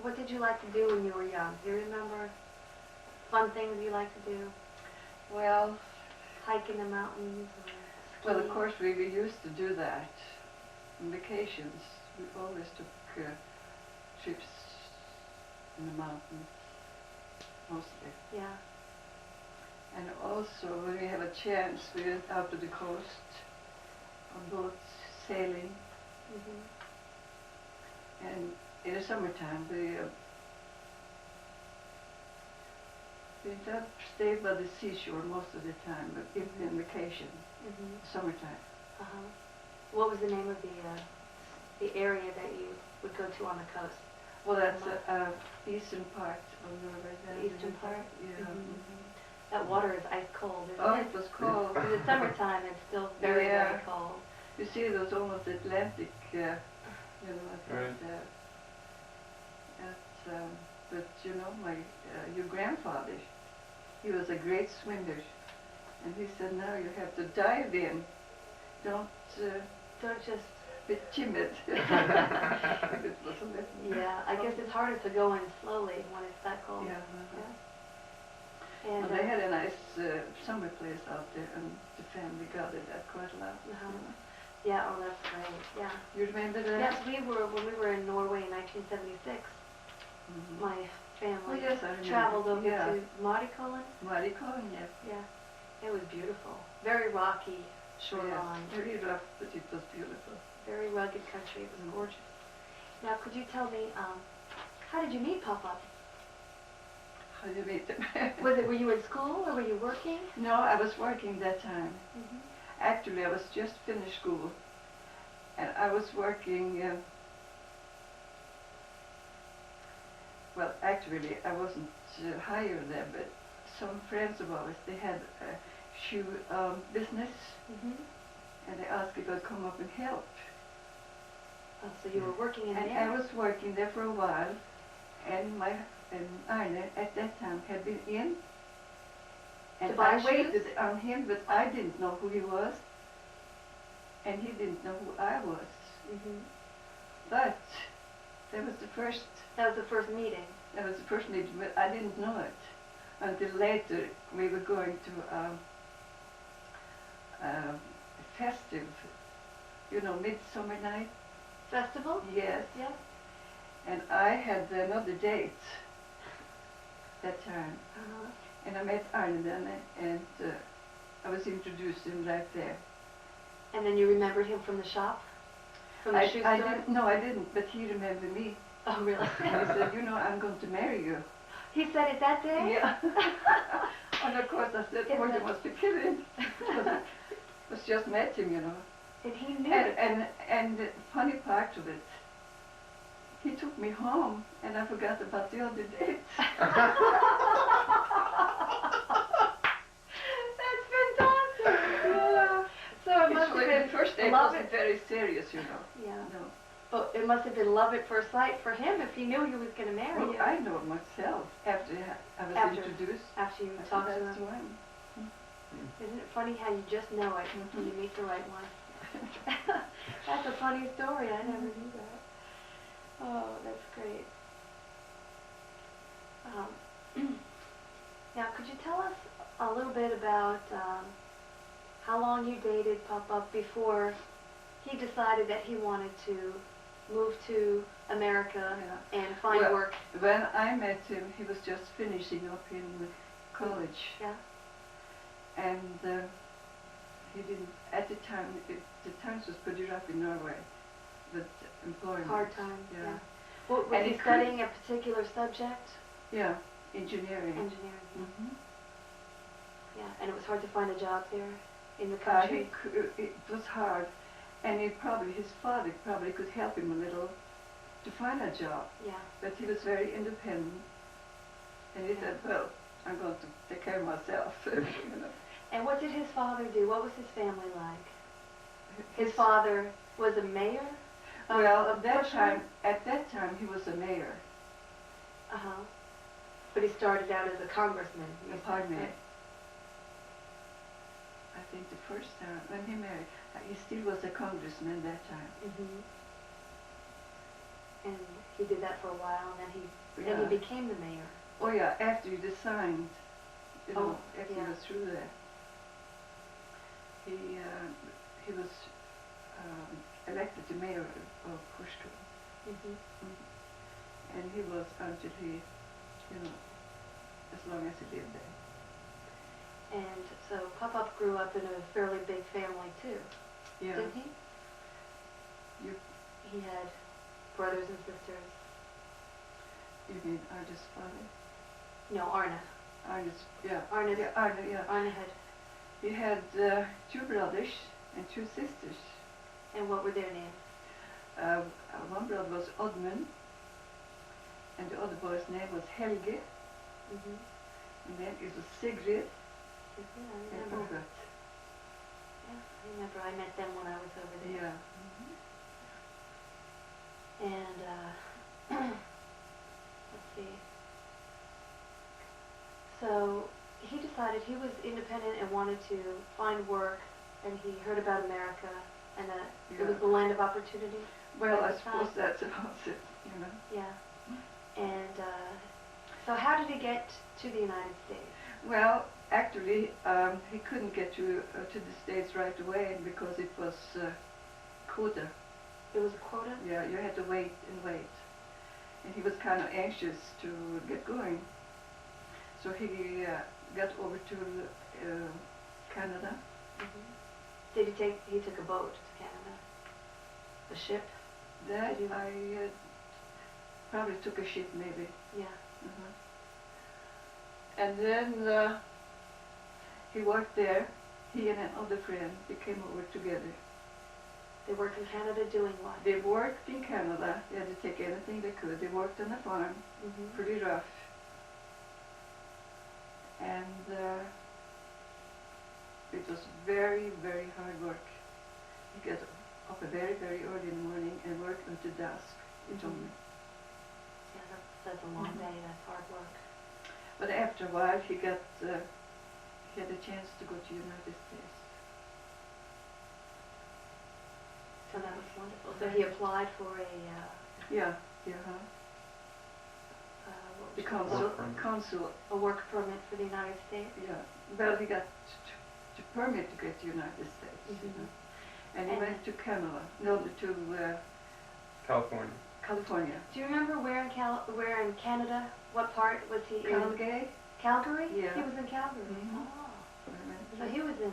what did you like to do when you were young? Do you remember fun things you liked to do? Well, hike in the mountains? Well, of course, we used to do that. On vacations, we always took trips in the mountains, mostly. Yeah. And also, when we have a chance, we went out to the coast on boats, sailing. And in the summertime, we don't stay by the seashore most of the time, but in vacation, summertime. What was the name of the area that you would go to on the coast? Well, that's eastern part of Norway. The eastern part? Yeah. That water is ice cold, isn't Oh, it? it was cold. In the summertime, it's still very, very cold. You see those almost Atlantic You know, I thought Right. that. But you know, your grandfather, he was a great swimmer, and he said, now you have to dive in. Don't just. be timid. It was a little. Yeah, I guess it's harder to go in slowly when it's that cold. Yeah. Yeah. And Well, they had a nice summer place out there, and the family gathered at quite a lot. Yeah, oh, that's great. Yeah. You remember that? Yes, when we were in Norway in 1976. Mm-hmm. My family yes, I remember. traveled over Yeah. to Mariekollen. Mariekollen, yeah. Yeah, it was beautiful. Very rocky shoreline. Yes, very rough, but it was beautiful. Very rugged country. It was gorgeous. Now, could you tell me, how did you meet Papa? How did you meet them? Were you in school or were you working? No, I was working that time. Mm-hmm. Actually, I was just finished school, and I was working. Well, actually, I wasn't hired there, but some friends of ours, they had a shoe business, Mm-hmm. and they asked if I'd come up and help. Oh, so you were working in And there? I was working there for a while, and Arne at that time had been in, and To buy I shoes? waited on him, but I didn't know who he was, and he didn't know who I was. Mm-hmm. But that was the first meeting. That was the first meeting, but I didn't know it until later. We were going to a festive, Midsummer Night. Festival? Yes. Yes. And I had another date that time. Uh-huh. And I met Arne then, and I was introduced to him right there. And then you remembered him from the shop? From the shoe store? I didn't, but he remembered me. Oh, really? And he said, I'm going to marry you. He said it that day? Yeah. And of course I said, oh, you must be kidding. I was just met him, And he knew. And the funny part of it, he took me home, and I forgot about the other dates. That's fantastic. Yeah. So it must have been the first date love wasn't it. very serious, Yeah. No. But it must have been love at first sight for him if he knew he was going to marry Well, you. I know myself after I was introduced. After you I talked to said, him. that's one. Isn't it funny how you just know it when you meet the right one? That's a funny story. I never knew that. Oh, that's great. Now, could you tell us a little bit about how long you dated Papa before he decided that he wanted to move to America and find work? When I met him, he was just finishing up in college. Yeah. And he didn't, at the time, the times was pretty rough in Norway, but employment. Hard times, Yeah. yeah. Well, was And he he studying a particular subject? Yeah, engineering. Engineering. Mm-hmm. Yeah, and it was hard to find a job there in the country. It was hard, and his father probably could help him a little to find a job. Yeah. But he was very independent, and he said, well, I'm going to take care of myself. And what did his father do? What was his family like? His father was a mayor? Well, of at that time, he was a mayor. Uh-huh. But he started out as a congressman. Pardon me. I think the first time when he married, he still was a congressman that time. Mm-hmm. And he did that for a while, and then he became the mayor. Oh yeah, after he resigned, after he yeah. was through that, he was elected to mayor of Pushkin. Mm-hmm. And he was until he, as long as he lived there. And so Papa grew up in a fairly big family too, Yeah. didn't he? He had brothers and sisters. You mean Arne's father? No, Arne. Arne's, yeah. Arne's, Yeah, Arne, yeah. Arne had. He had 2 brothers and 2 sisters. And what were their names? One brother was Oddmund, and the other boy's name was Helge, Mm-hmm. and then it was Sigrid I and remember. Robert. Yeah, I remember. I met them when I was over there. Yeah. And, let's see. So he decided he was independent and wanted to find work, and he heard about America, and it was the land of opportunity. Well, at I the suppose time. that's about it, you know. Yeah. And so how did he get to the United States? Well, actually, he couldn't get to the States right away because it was quota. It was a quota? Yeah, you had to wait and wait. And he was kind of anxious to get going. So he got over to Canada. Did he took a boat to Canada? A ship? That Did you- I probably took a ship maybe. Yeah. And then he worked there. He and another friend, they came over together. They worked in Canada doing what? They worked in Canada. They had to take anything they could. They worked on a farm, pretty rough. And it was very, very hard work. You get up very, very early in the morning and work until dusk, he told me. Yeah, that's a long day. That's hard work. But after a while, he had a chance to go to United States. So that was wonderful. So he applied for a Yeah, what the was it called? consul. A work permit for the United States. Yeah. Well, he got the permit to get to United States. You know? And he went to Canada, to California. California. Do you remember where in Canada? What part was he in? Calgary? Calgary? Yeah. He was in Calgary. Mhm. Oh. I So went he was in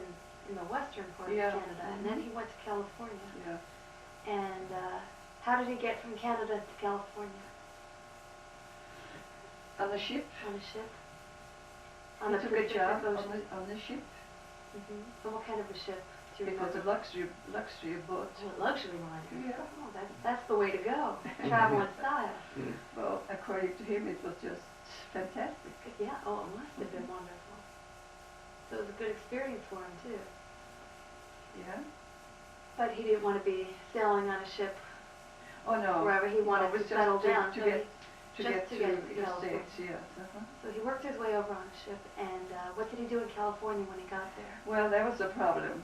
the western part Yeah. of Canada, and then he went to California. Yeah. And how did he get from Canada to California? On the ship. On a ship? He took a Pacific job Ocean? on the ship. So what kind of a ship? Do you It was a remember? luxury boat. Oh, a luxury liner. Yeah. Oh, that's the way to go. Travel in style. Well, according to him, it was just fantastic. Yeah. Oh, it must have been wonderful. So it was a good experience for him too. Yeah. But he didn't want to be sailing on a ship Oh no. wherever he No, wanted it was to just settle to, down. to So get to just get to to get to the California. States. Yes. So he worked his way over on a ship, and what did he do in California when he got there? Well, that was a problem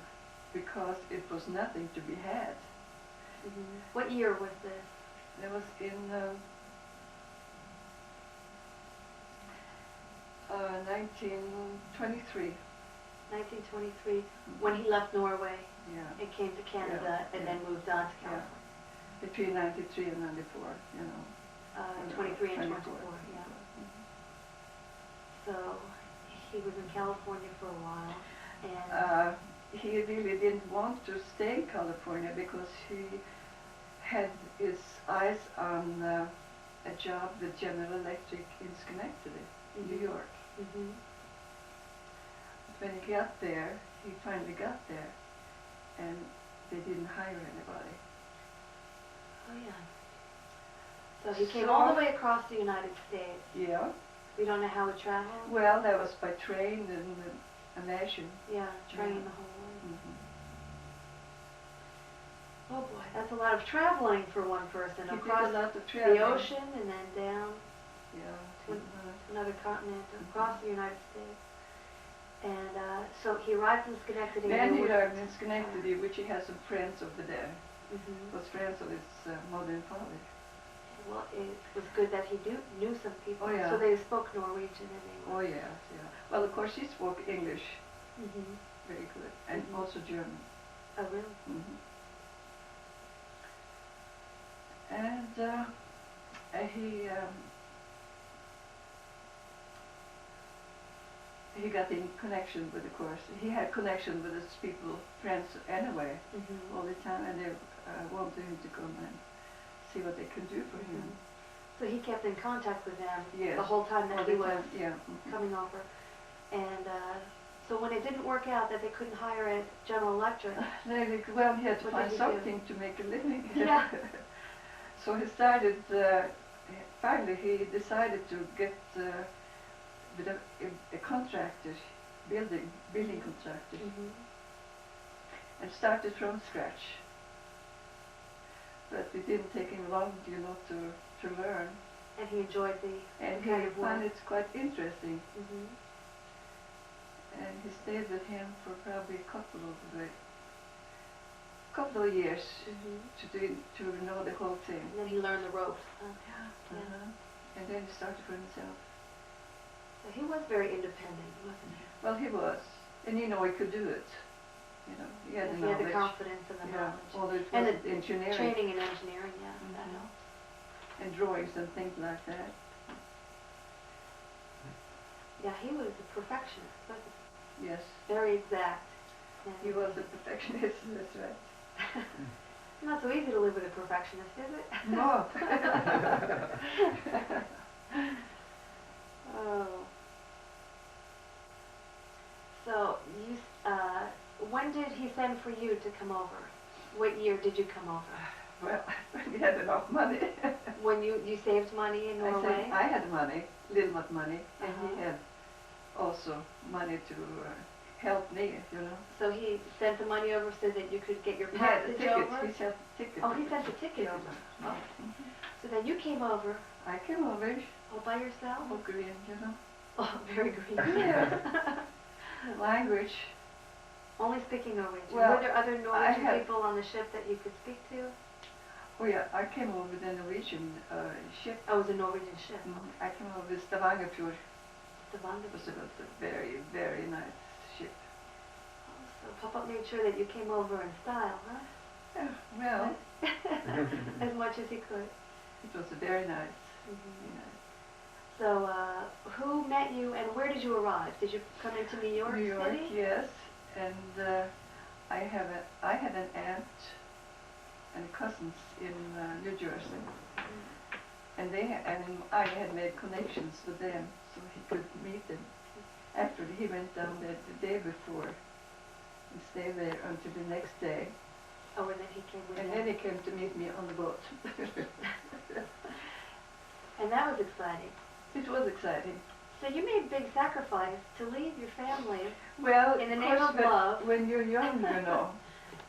because it was nothing to be had. What year was this? That was in 1923. 1923, when he left Norway Yeah. and came to Canada and then moved on to California. Between 93 and 94, you know. 23 and 24. 24, yeah. So he was in California for a while, and He really didn't want to stay in California because he had his eyes on a job with General Electric in Schenectady, in New York. But when he got there, he finally got there, and they didn't hire anybody. oh yeah. So he came all the way across the United States. Yeah. We don't know how he traveled. Well, that was by train and imagine. Yeah, train Yeah. the whole way. Mm-hmm. Oh boy, that's a lot of traveling for one person. He did Across a lot of traveling. the ocean and then down Yeah. to another continent, across the United States. And so he arrived in Schenectady. Then and he was- learned in Schenectady, which he has some friends over there. Mhm. Was friends of his mother and father. Well, it was good that he knew some people. Oh, yeah. So they spoke Norwegian and Oh English. yes, yeah. Well, of course, he spoke English Mm-hmm. very good, and Mhm. also German. Oh, really? Mm-hmm. And he got in connection with, of course, he had connection with his people, friends anyway, Mm-hmm. all the time, and they wanted him to come and see what they could do for him. So he kept in contact with them Yes. the whole time that All he the was time, yeah. Mhm. coming over. And so when it didn't work out that they couldn't hire at General Electric, Well, he had to What find did he do? something to make a living. Yeah. So he started, finally he decided to get with a contractor, building contractor, and started from scratch. but it didn't take him long, to learn. And he enjoyed the And kind he of work. found it quite interesting. Mhm. And he stayed with him for probably a couple of years Mhm. to know the whole thing. And then he learned the ropes. Huh? Yeah. Yeah. And then he started for himself. So he was very independent, wasn't he? Well, he was, and he could do it. He had the He had knowledge. the confidence and the Yeah, knowledge. all it And was the engineering training in engineering, yeah, that Mhm. helped. and drawings and things like that. Yeah, he was a perfectionist, wasn't he? Yes, Very exact. And he was a perfectionist. That's right. not so easy to live with a perfectionist, is it? No. Oh. So when did he send for you to come over? What year did you come over? Well, we had enough money. When you saved money in Norway? I had money, little bit money, and Uh-huh. he had also money to help me. So he sent the money over so that you could get your He had the passage tickets. over? He sent the tickets. Oh, he sent the ticket over. Oh. So then you came over I came over, all by yourself? all green, Oh, very green. Yeah. Language. Only speaking Norwegian. Well, Were there other Norwegian had- people on the ship that you could speak to? Oh yeah, I came over with a Norwegian ship. Oh, it was a Norwegian ship. I came over with Stavangerfjord. The It was a very, very nice ship. So Papa made sure that you came over in style, huh? Yeah, well, As much as he could. it was very nice. Mhm. Very nice. So, who met you and where did you arrive? Did you come into New York New York, City? yes, and I had an aunt and cousins in New Jersey, and I had made connections with them so he could meet them. After he went down there the day before and stayed there until the next day, Oh, and then he came with and you. then he came to meet me on the boat. And that was exciting. It was exciting. So you made a big sacrifice to leave your family. Well, In the of name course, of but love. when you're young,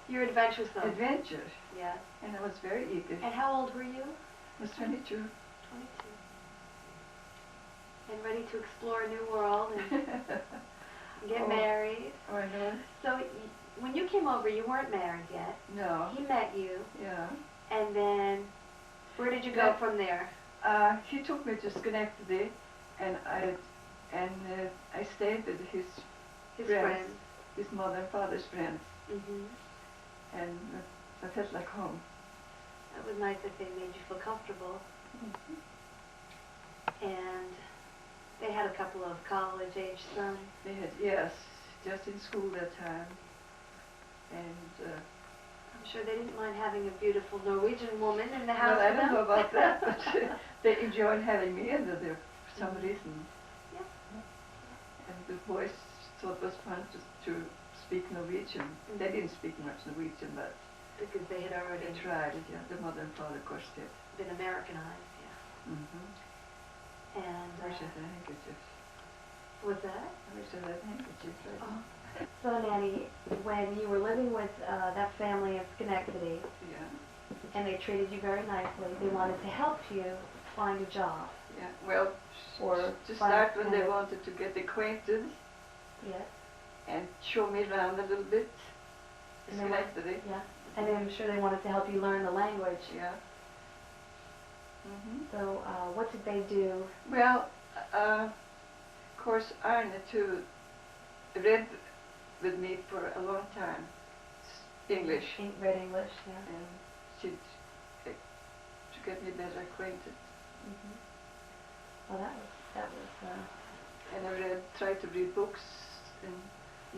You're adventuresome. adventure, Yeah. and I was very eager. And how old were you? I was 22. 22. And ready to explore a new world and get Oh. married. Oh, I know. So when you came over, you weren't married yet. No. He met you, Yeah. and then where did you go That- from there? He took me to Schenectady, and I stayed with his His friends, friends. his mother and father's friends, Hmm. and I felt like home. That was nice that they made you feel comfortable. And they had a couple of college-age sons. They had, yes, just in school that time, and I'm sure they didn't mind having a beautiful Norwegian woman in the well, house I with don't know them. about that, but they enjoyed having me in there for some reason. Yeah. And the boys thought it was fun to speak Norwegian. They didn't speak much Norwegian, but Because they had already they tried it, yeah. The mother and father, of course, did. been Americanized, yeah. Mm-hmm. And I wish I had a handkerchief. what's that? I wish I had a handkerchief right now. So Nanny, when you were living with that family in Schenectady, Yeah, and they treated you very nicely, they wanted to help you find a job. yeah. Well, Or to find start when they kind of- wanted to get acquainted Yes. and show me around a little bit. And they want- Schenectady. Yeah. And I'm sure they wanted to help you learn the language. Yeah. Mm-hmm. So what did they do? Well, of course, Arne too read with me for a long time, English, Read English, yeah. and to get me better acquainted. Mm-hmm. Well, that was. And I tried to read books and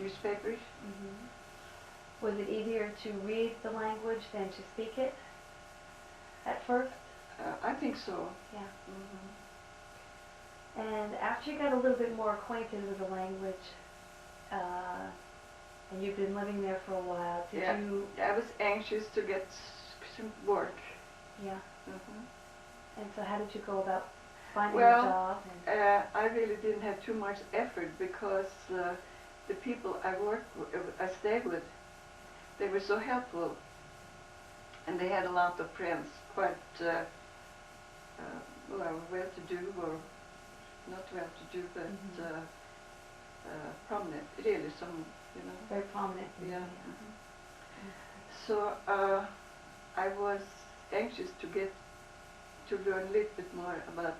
newspapers. Mm-hmm. Was it easier to read the language than to speak it at first? I think so. Yeah. Mm-hmm. And after you got a little bit more acquainted with the language, and you've been living there for a while, did Yeah. you? I was anxious to get some work. Yeah. Mm-hmm. And so how did you go about finding Well, a job? And I really didn't have too much effort because the people I stayed with, they were so helpful. And they had a lot of friends, quite well to do or not well to do, but prominent. Really, some, you know. Very prominent. Yeah. So I was anxious to learn a little bit more about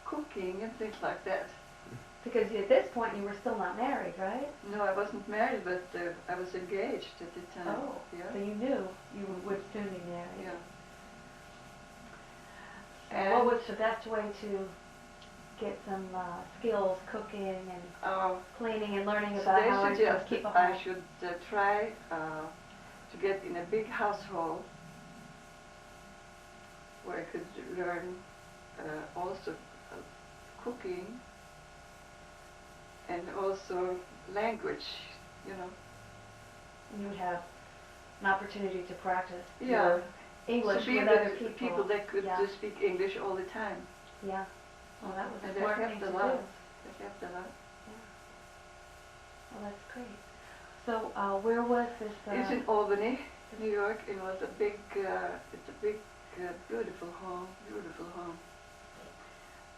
cooking and things like that. Because at this point you were still not married, right? No, I wasn't married, but I was engaged at the time. Oh, yeah. so you knew you would soon be married. Yeah. And what was the best way to get some skills cooking and cleaning and learning about how to keep a home? I should try to get in a big household where I could learn also cooking and also language, you know. And you would have an opportunity to practice Yeah. your English to be with with other people. people that could speak English all the time. Yeah. Well, that was And a that smart thing helped to a do. lot. That helped a lot. Yeah. Well, that's great. So, where was this? It's in Albany, New York. It was a big, beautiful home,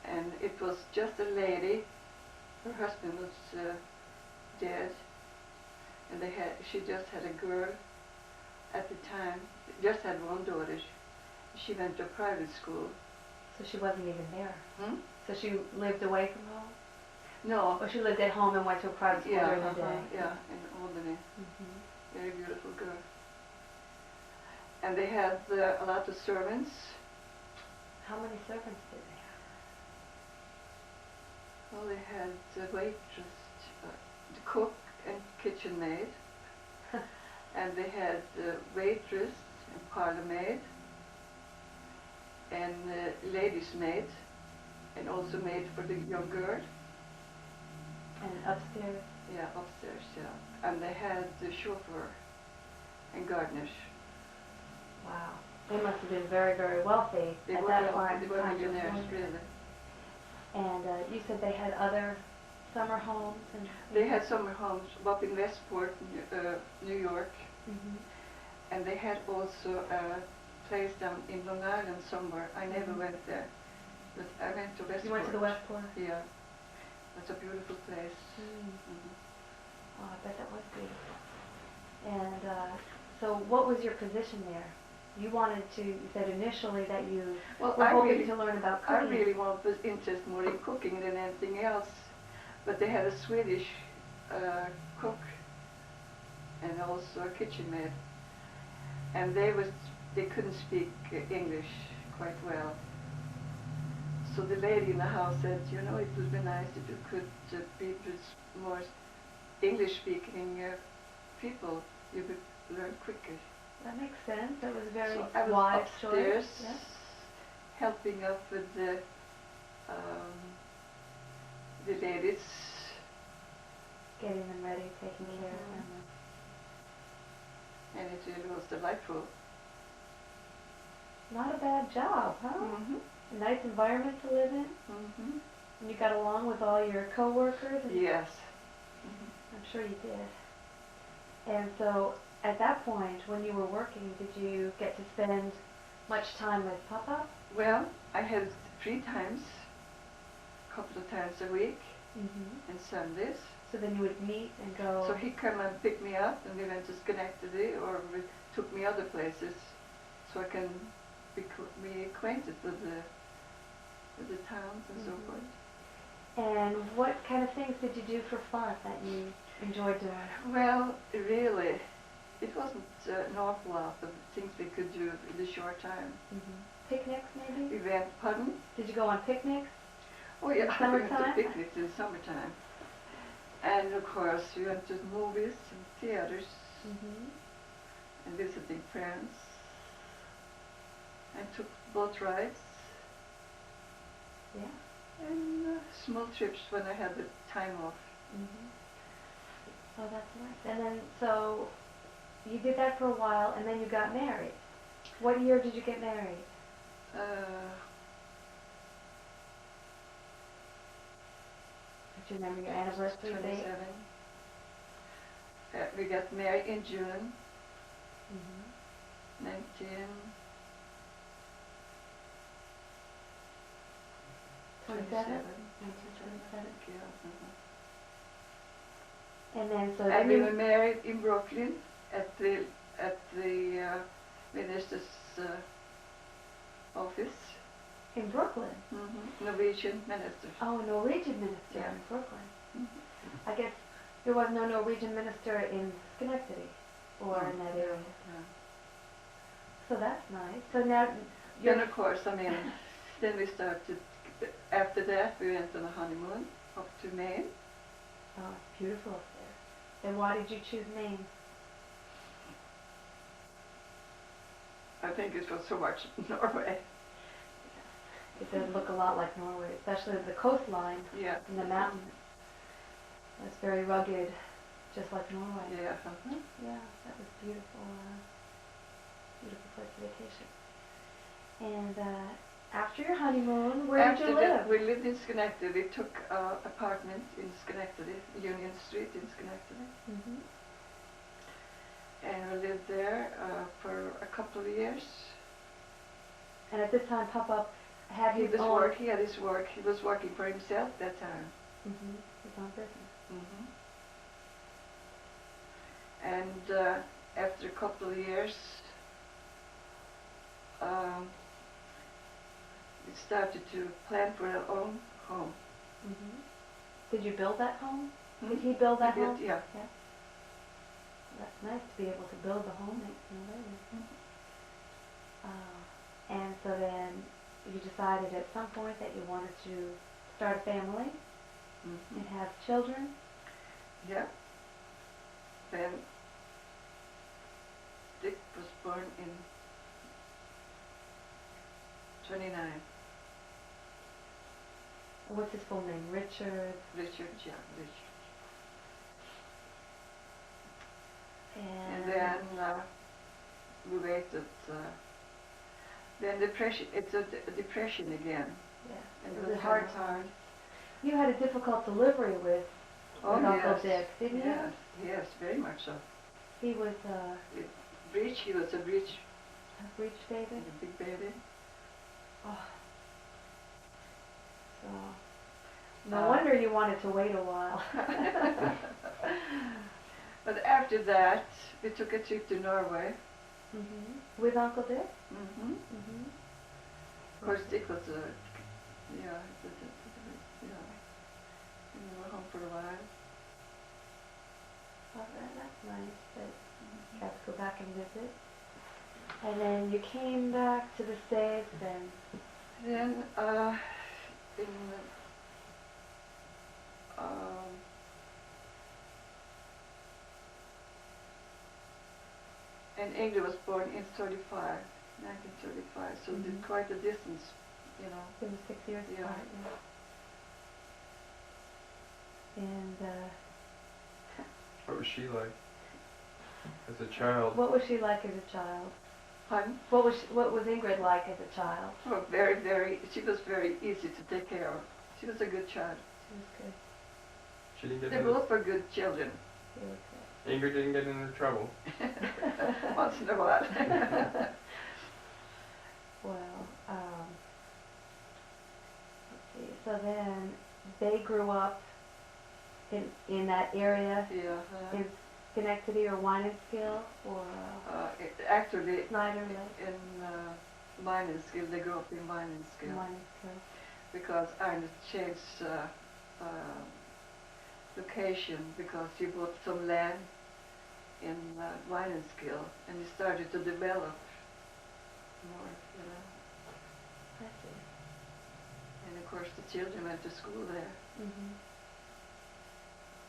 And it was just a lady. Her husband was dead, and she just had a girl at the time. Just had one daughter. She went to private school. So she wasn't even there. Hmm? So she lived away from home? No. Or she lived at home and went to a private school during the day? Yeah, in Albany. Very beautiful girl. And they had a lot of servants. How many servants did they have? Well, they had the waitress, the cook and kitchen maid. And they had the waitress and parlor maid. And ladies' maid. And also maid for the young girl. And upstairs? Yeah, upstairs, yeah. And they had the chauffeur and gardeners. Wow. They must have been very, very wealthy at that point. They were millionaires, really. And you said they had other summer homes? And They had summer homes up in Westport, New York. And they had also a place down in Long Island somewhere. I never went there. But I went to Westport. You went to the Westport? Yeah. That's a beautiful place. Oh, I bet that was beautiful. And so what was your position there? You wanted to, you said initially that you were hoping to learn about cooking. I really was interested more in cooking than anything else. But they had a Swedish cook and also a kitchen maid. And they couldn't speak English quite well. So the lady in the house said, you know, it would be nice if you could be with more English-speaking people. You would learn quicker. That makes sense. That was a very so I was wise upstairs, choice. Yeah. helping up with the ladies. Getting them ready, taking care of them. And it really was delightful. Not a bad job, huh? A nice environment to live in. And you got along with all your co-workers? Yes. I'm sure you did. And so, at that point, when you were working, did you get to spend much time with Papa? Well, I had 3 times, a couple of times a week, and Sundays. So then you would meet and go... So he'd come and pick me up, and we went to Schenectady, or took me other places, so I can be acquainted with the towns and so forth. And what kind of things did you do for fun that you enjoyed doing? Well, really, it wasn't an awful lot of things we could do in a short time. Picnics, maybe? We went, pardon? Did you go on picnics? Oh yeah, in we went to summertime? picnics in summertime. And of course, we went to movies and theaters and visiting friends. And took boat rides. Yeah. And small trips when I had the time off. Oh, that's nice. And then, so, you did that for a while, and then you got married. What year did you get married? Do you remember your anniversary date? 27. We got married in June. 1927. 1927. And then so And then we were married in Brooklyn at the minister's office. in Brooklyn. Norwegian minister. Oh, a Norwegian minister Yeah. in Brooklyn. I guess there was no Norwegian minister in Schenectady or in that area. Yeah. So that's nice. So now Then of course, I mean, then we started, after that we went on a honeymoon up to Maine. Oh, it's beautiful up there. Then why did you choose Maine? I think it was so much Norway. It does look a lot like Norway, especially the coastline Yeah. and the mountains. It's very rugged, just like Norway. Yeah. Yeah, that was beautiful. Beautiful place of vacation. And after your honeymoon, where did you After that, live? we lived in Schenectady. We took an apartment in Schenectady, Union Street in Schenectady. Mm-hmm. And we lived there for a couple of years. And at this time, Papa had He his was own... work. He had his work. He was working for himself that time. Mm-hmm. His own business. And after a couple of years, we started to plan for our own home. Mm-hmm. Did you build that home? Hmm? Did he build that He home? built- yeah. That's nice to be able to build a home next to another. And so then you decided at some point that you wanted to start a family and have children. Yeah. Then Dick was born in 29. What's his full name? Richard. Richard, yeah, Richard. And And then we waited. Then depression. It's a depression again. Yeah, And it was a hard kind of time. You had a difficult delivery with Uncle yes. Dick, didn't you? Yes, yes, very much so. He was Breech. He was a breech. a breech baby. A big baby. Oh. So, no wonder you wanted to wait a while. But after that, we took a trip to Norway. With Uncle Dick? Of course, Dick was a, yeah, we were home for a while. Oh, that's nice that you got to go back and visit. And then you came back to the States and... Then, and Ingrid was born in 1935, so did quite a distance, you know. It was 6 years Yeah. apart, yeah. And What was she like as a child? what was she like as a child? Pardon? What was Ingrid like as a child? Oh, she was very easy to take care of. She was a good child. She was good. She didn't get They into, both were good children. She was good. Ingrid didn't get into trouble. Once in a while. Well, let's see. So then they grew up in that area Yeah. in Schenectady or Winneskill or Actually, Snyder Lake. in Winneskill, they grew up in Winneskill. Winneskill. Because Ernest changed location because he bought some land in Winneskill and he started to develop more, you know. I see. And of course the children went to school there.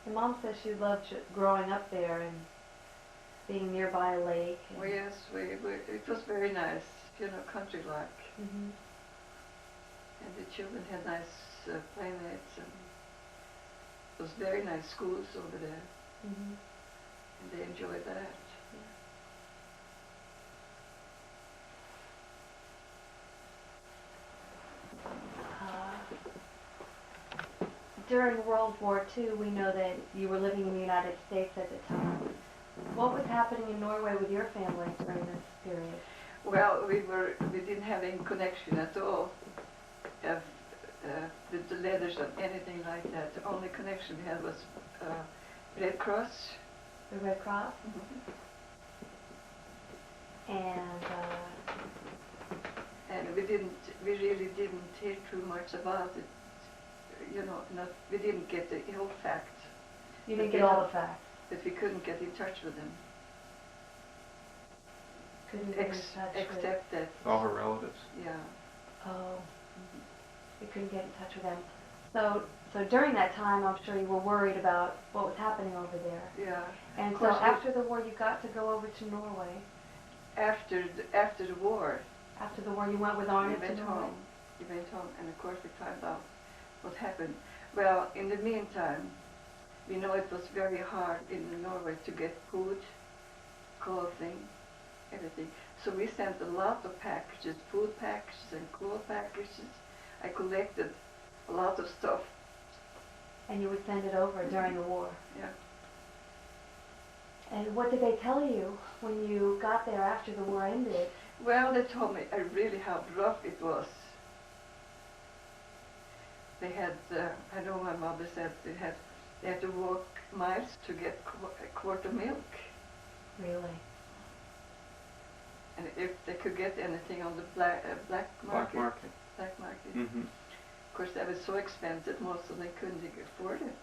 And Mom says she loved growing up there and being nearby a lake. And Well, yes, it was very nice, you know, country-like. And the children had nice playmates and it was very nice schools over there. And they enjoyed that. During World War II, we know that you were living in the United States at the time. What was happening in Norway with your family during this period? Well, we didn't have any connection at all with the letters or anything like that. The only connection we had was Red Cross. The Red Cross? And we really didn't hear too much about it. You know, we didn't get the whole facts. you didn't get all the facts. But we couldn't get in touch with them. Couldn't get in touch with. Except that, All her relatives. yeah. Oh, you couldn't get in touch with them. So during that time, I'm sure you were worried about what was happening over there. Yeah. And Of so course, after the war, you got to go over to Norway. After the war, After the war, you went with Arne we to went Norway. home. We went home, and of course we found out what happened. Well, in the meantime, we know it was very hard in Norway to get food, clothing, everything. So we sent a lot of packages, food packages and clothes packages. I collected a lot of stuff. And you would send it over during the war. Yeah. And what did they tell you when you got there after the war ended? Well, they told me really how rough it was. They had, I know my mother said they had to walk miles to get a quart of milk. Really? And if they could get anything on the black market. Black market. Mm-hmm. Of course, that was so expensive, most of them couldn't afford it.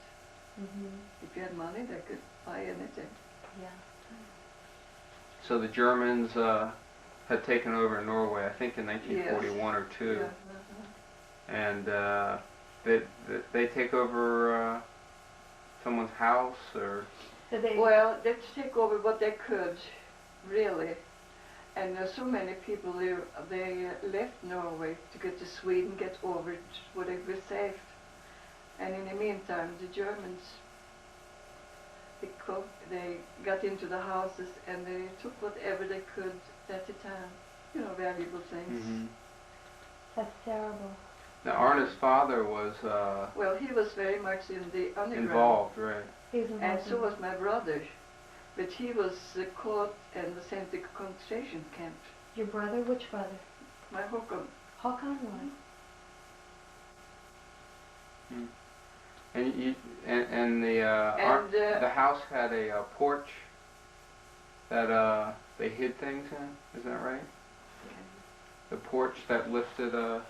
Mm-hmm. If you had money, they could buy anything. Yeah. So the Germans had taken over Norway, I think in 1941 or 2. Yeah. And they take over someone's house, or? Did they? Well, they take over what they could, really. And so many people they left Norway to get to Sweden, get over it, where they were safe. And in the meantime, the Germans, they got into the houses and they took whatever they could at the time, you know, valuable things. Mm-hmm. That's terrible. Now Arne's father was Well, he was very much in the underground. involved, right? He was involved. And so was my brother. But he was caught and was sent to a concentration camp. Your brother? Which brother? My Håkon. Håkon was. Mm. And the house had a porch that they hid things in. Is that right? The porch that lifted Well,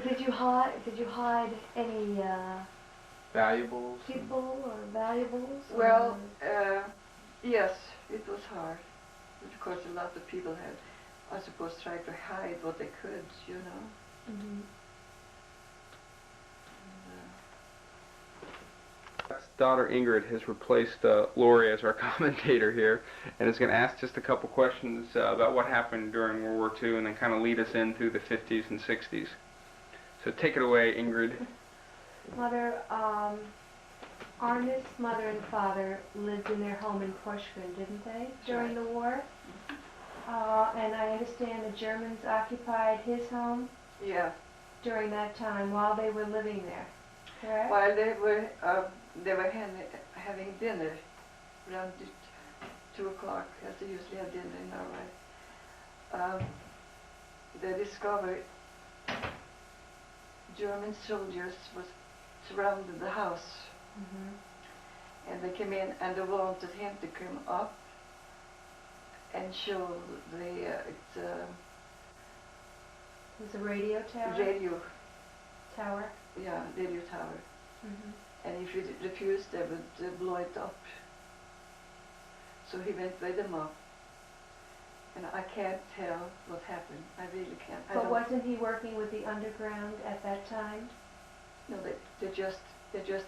did you hide any valuables. people or valuables? Well, yes, it was hard. But of course, a lot of people had, I suppose, tried to hide what they could, you know. Mm-hmm. Daughter Ingrid has replaced Lori as our commentator here, and is going to ask just a couple questions about what happened during World War II, and then kind of lead us in through the 50s and 60s. So take it away, Ingrid. Mother, Arne's mother and father lived in their home in Porsgrunn, didn't they, during the war? And I understand the Germans occupied his home Yeah. during that time while they were living there, correct? While they were having dinner around 2 o'clock, as they usually have dinner in Norway. They discovered German soldiers was surrounded the house. Mm-hmm. And they came in and they wanted him to come up and show It was a radio tower? radio, Tower? yeah, radio tower. Mm-hmm. And if he refused, they would blow it up. So he went with them up. And I can't tell what happened. I really can't. But wasn't he working with the underground at that time? No, they just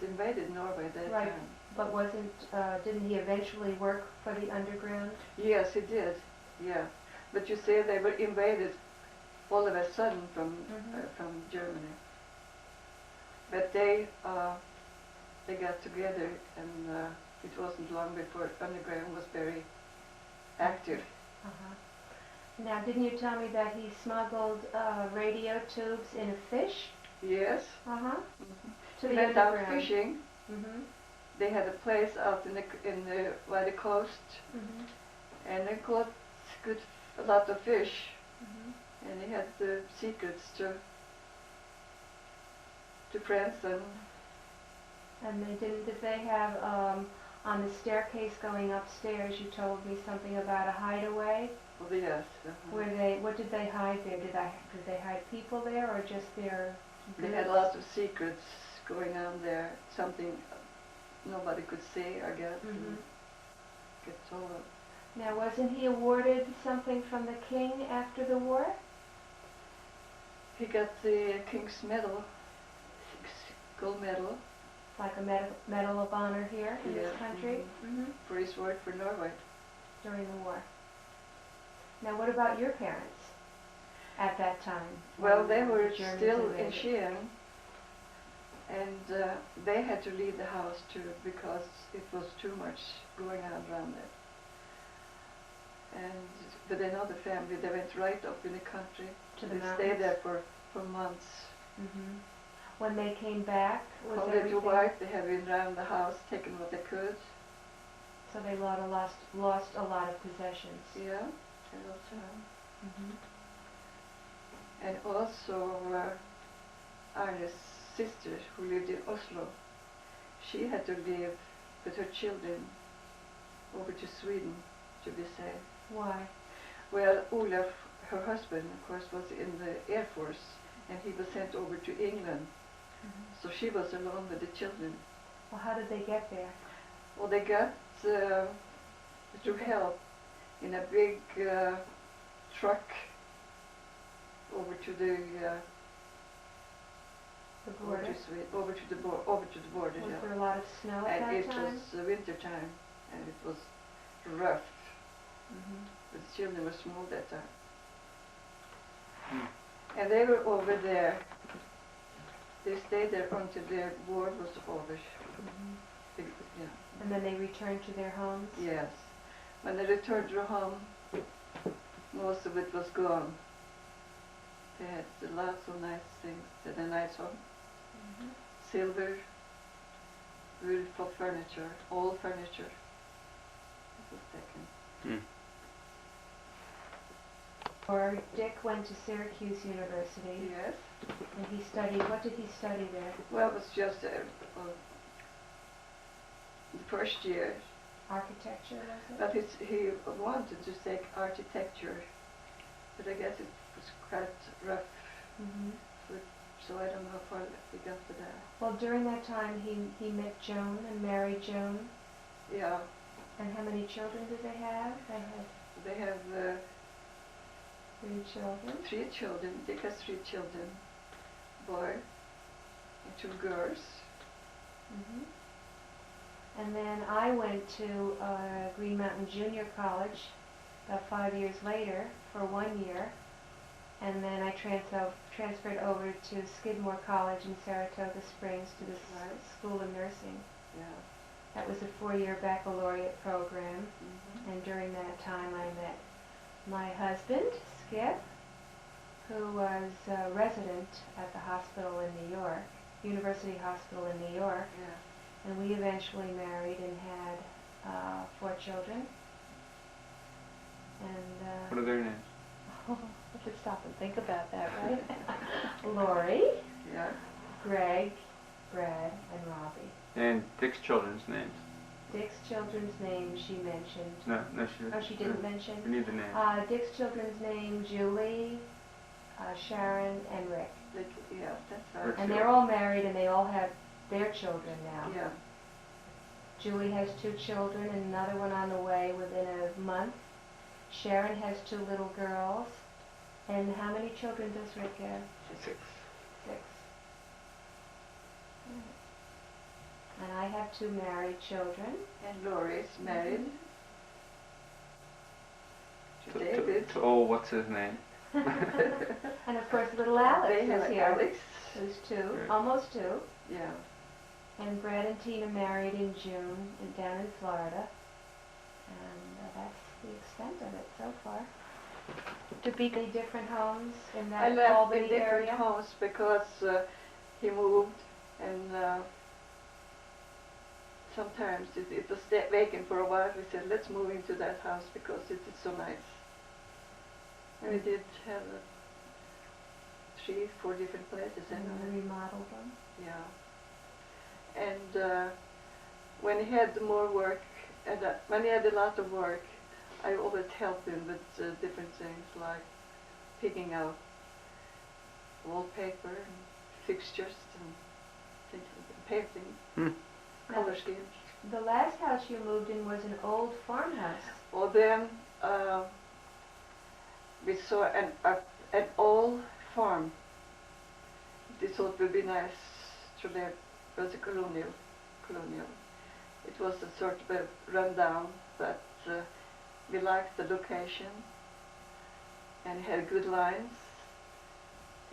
invaded Norway at that Right. time. But didn't he eventually work for the underground? Yes, he did. Yeah, but you say they were invaded all of a sudden from Germany. But they got together, and it wasn't long before underground was very active. Uh-huh. Now, didn't you tell me that he smuggled radio tubes in a fish? Yes. Uh-huh. Mm-hmm. To They the went out underground. fishing. Mm-hmm. They had a place out by the coast, Mm-hmm. and they caught good, a lot of fish, Mhm. and he had the secrets to friends And did they have, on the staircase going upstairs, you told me something about a hideaway? oh yes. What did they hide there? Did they hide people there or just their They had lots of secrets going on there, something nobody could see, I guess. Mhm. Get told. Now, wasn't he awarded something from the king after the war? He got the King's Medal, gold medal, Like a medal of honor here in this Yeah. country? Mhm. for his work for Norway. During the war. Now, what about your parents at that time? Well, when they the were Germans still in invaded? Skien, and they had to leave the house too because it was too much going on around there. And but another family, they went right up in the country. To the They mountains? stayed there for months. Mhm. When they came back, was Called it everything... to wife, they have been around the house, taking what they could. So they lost a lot of possessions. Yeah, at all time. Mhm. And also Arne's sister, who lived in Oslo, she had to leave with her children over to Sweden to be safe. Why? Well, Olaf, her husband, of course, was in the Air Force, and he was sent over to England. Mhm. So she was alone with the children. Well, how did they get there? Well, they got through help in a big truck over to the The border? over to the border. Was Yeah. there a lot of snow at And that it time? was winter time, and it was rough. Mhm. The children were small that time. Hmm. And they were over there. They stayed there until the war was over. Mhm. Yeah. And then they returned to their homes? Yes. When they returned to home, most of it was gone. They had lots of nice things. They had a nice home. Mhm. Silver, beautiful furniture, old furniture. It was taken. Hmm. Or Dick went to Syracuse University, Yes. and he studied, what did he study there? Well, it was just the first year. Architecture, was it? But he wanted to take architecture, but I guess it was quite rough, Mhm. so I don't know how far he got to that. Well, during that time, he met Joan and married Joan. Yeah, And how many children did they have? They had they have 3 children. 3 children. Dick has 3 children, boy and 2 girls. Mhm. And then I went to Green Mountain Junior College about 5 years later for 1 year. And then I transferred over to Skidmore College in Saratoga Springs to the Right. School of Nursing. Yeah. That was a 4-year baccalaureate program. Mm-hmm. And during that time I met my husband, Skip, who was a resident at the hospital in New York, University Hospital in New York. Yeah. And we eventually married and had 4 children. And What are their names? let's stop and think about that, right? Lori, Yeah. Greg, Brad, and Robbie. And Dick's children's names. Dick's children's name she mentioned. No, she didn't. Oh, she didn't mention? We need the name. Dick's children's name, Julie, Sharon, and Rick. Yeah, that's Rick. right. And they're all married and they all have their children now. Yeah. Julie has 2 children and another one on the way within a month. Sharon has 2 little girls. And how many children does Rick have? 6. 6. And I have 2 married children. And Lori's married to To, David. what's his name? And of course little Alex They have is here. Alex. Who's 2, Right. almost 2. Yeah. And Brad and Tina married in June down in Florida. And that's the extent of it so far. To be in different homes in I that left in Albany different area. homes because he moved, and sometimes it was vacant for a while. We said, let's move into that house because it is so nice. And we did have 3, 4 different places. And we remodeled them. Yeah. And when he had more work, and when he had a lot of work, I always helped him with different things like picking out wallpaper and fixtures and things like that, painting, color schemes. The last house you moved in was an old farmhouse. Well, then we saw an old farm. We thought it would be nice to live. It was a colonial. It was a sort of a rundown, but we liked the location and had good lines.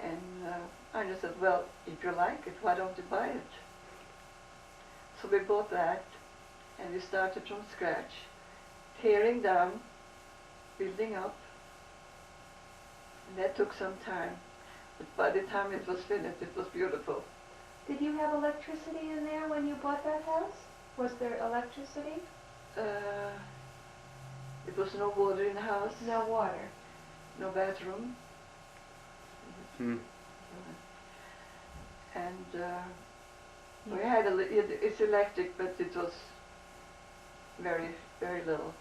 And I just said, well, if you like it, why don't you buy it? So we bought that, and we started from scratch, tearing down, building up. And that took some time. But by the time it was finished, it was beautiful. Did you have electricity in there when you bought that house? Was there electricity? It was no water in the house. No water. No bathroom. Hmm. And we had it's electric, but it was very, very little.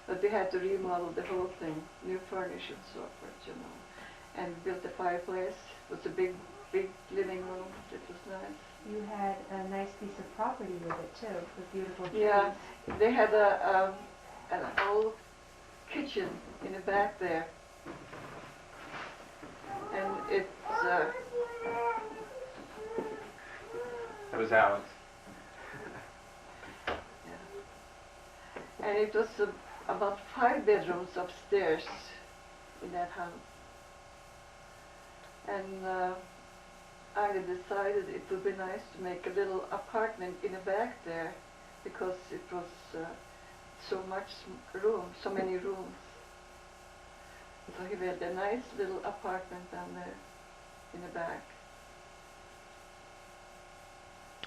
But we had to remodel the whole thing, new furniture and so forth, you know. And built a fireplace. It was a big living room. It was nice. You had a nice piece of property with it too, with beautiful trees. Yeah, they had an old kitchen in the back there. And it's That was Alex. and it was about 5 bedrooms upstairs in that house. And I decided it would be nice to make a little apartment in the back there because it was so much room, so many rooms. So he had a nice little apartment down there in the back.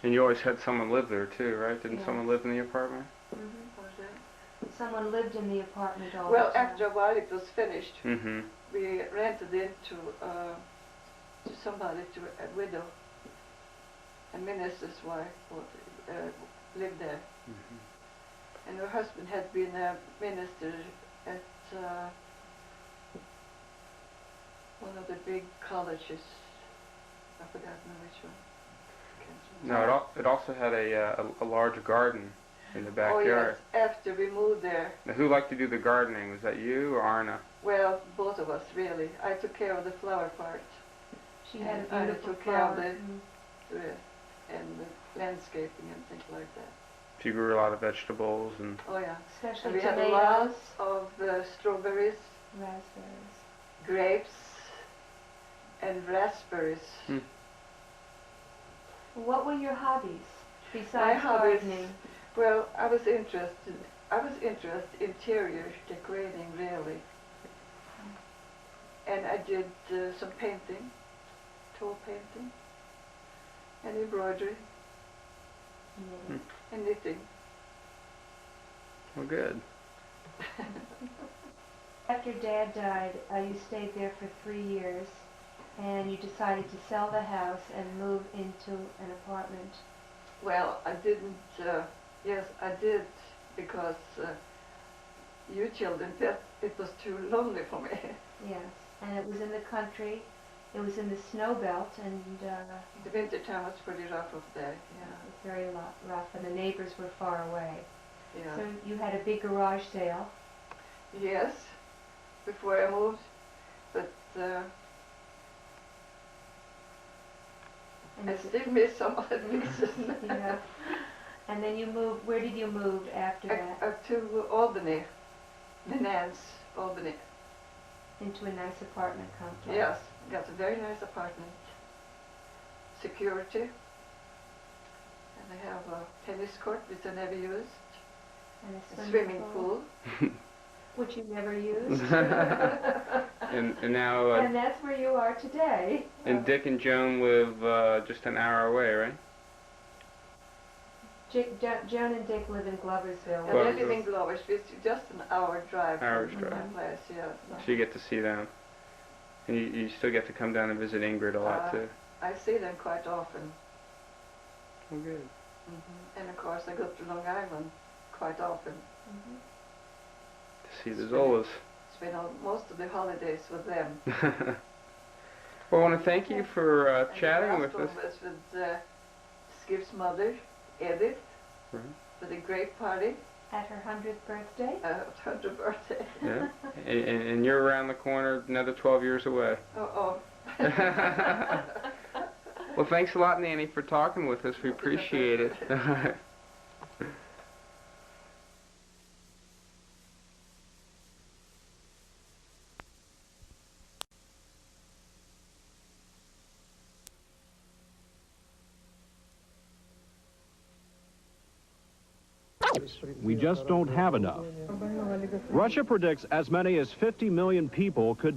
And you always had someone live there too, right? Didn't Yes. someone live in the apartment? Mm-hmm. What was that? Someone lived in the apartment all Well, the time. after a while it was finished. Mm-hmm. We rented it to somebody, to a widow, a minister's wife, lived there. Mm-hmm. And her husband had been a minister at one of the big colleges. I forgot now which one. No, it also had a large garden in the Oh backyard. yes, after we moved there. Now, who liked to do the gardening? Was that you or Arna? Well, both of us really. I took care of the flower part. She had a And I beautiful took care of flower. the landscaping and things like that. She grew a lot of vegetables and. Oh yeah. Especially And we had tomatoes, lots of strawberries, raspberries. grapes, and raspberries. Hmm. What were your hobbies My besides hobbies, gardening? well, I was interested in interior decorating really. And I did some painting, tall painting, and embroidery, Knitting. and knitting. Well, good. After Dad died, you stayed there for 3 years, and you decided to sell the house and move into an apartment. Well, I didn't, yes, I did, because you children felt it was too lonely for me. Yes, and it was in the country. It was in the snow belt, and The winter time was pretty rough up there, it was very rough, and the neighbors were far away. yeah. So you had a big garage sale. Yes, before I moved, but And I you- still miss some of the pieces. yeah. And then you moved. Where did you move after that? Up to Albany, the Nance, Albany. Into a nice apartment complex. Yes, got a very nice apartment. Security. And I have a tennis court which I never used. And A swimming pool. Which you never used. And now, And that's where you are today. and Dick and Joan live just an hour away, right? Joan and Dick live in Gloversville. And they live in Gloversville, it's just an hour drive Hour's from drive. my place, yeah. So you get to see them. And you still get to come down and visit Ingrid a lot, too. I see them quite often. Oh, good. And of course, I go to Long Island quite often. To see the Zolas. Spend most of the holidays with them. Well, I want to thank you for chatting with us. us. The last one was with Skip's mother, Edith, Right. with a great party. At her 100th birthday? Her 100th birthday. Yeah. And you're around the corner, another 12 years away. Well, thanks a lot, Nanny, for talking with us. We appreciate it. We just don't have enough. Russia predicts as many as 50 million people could be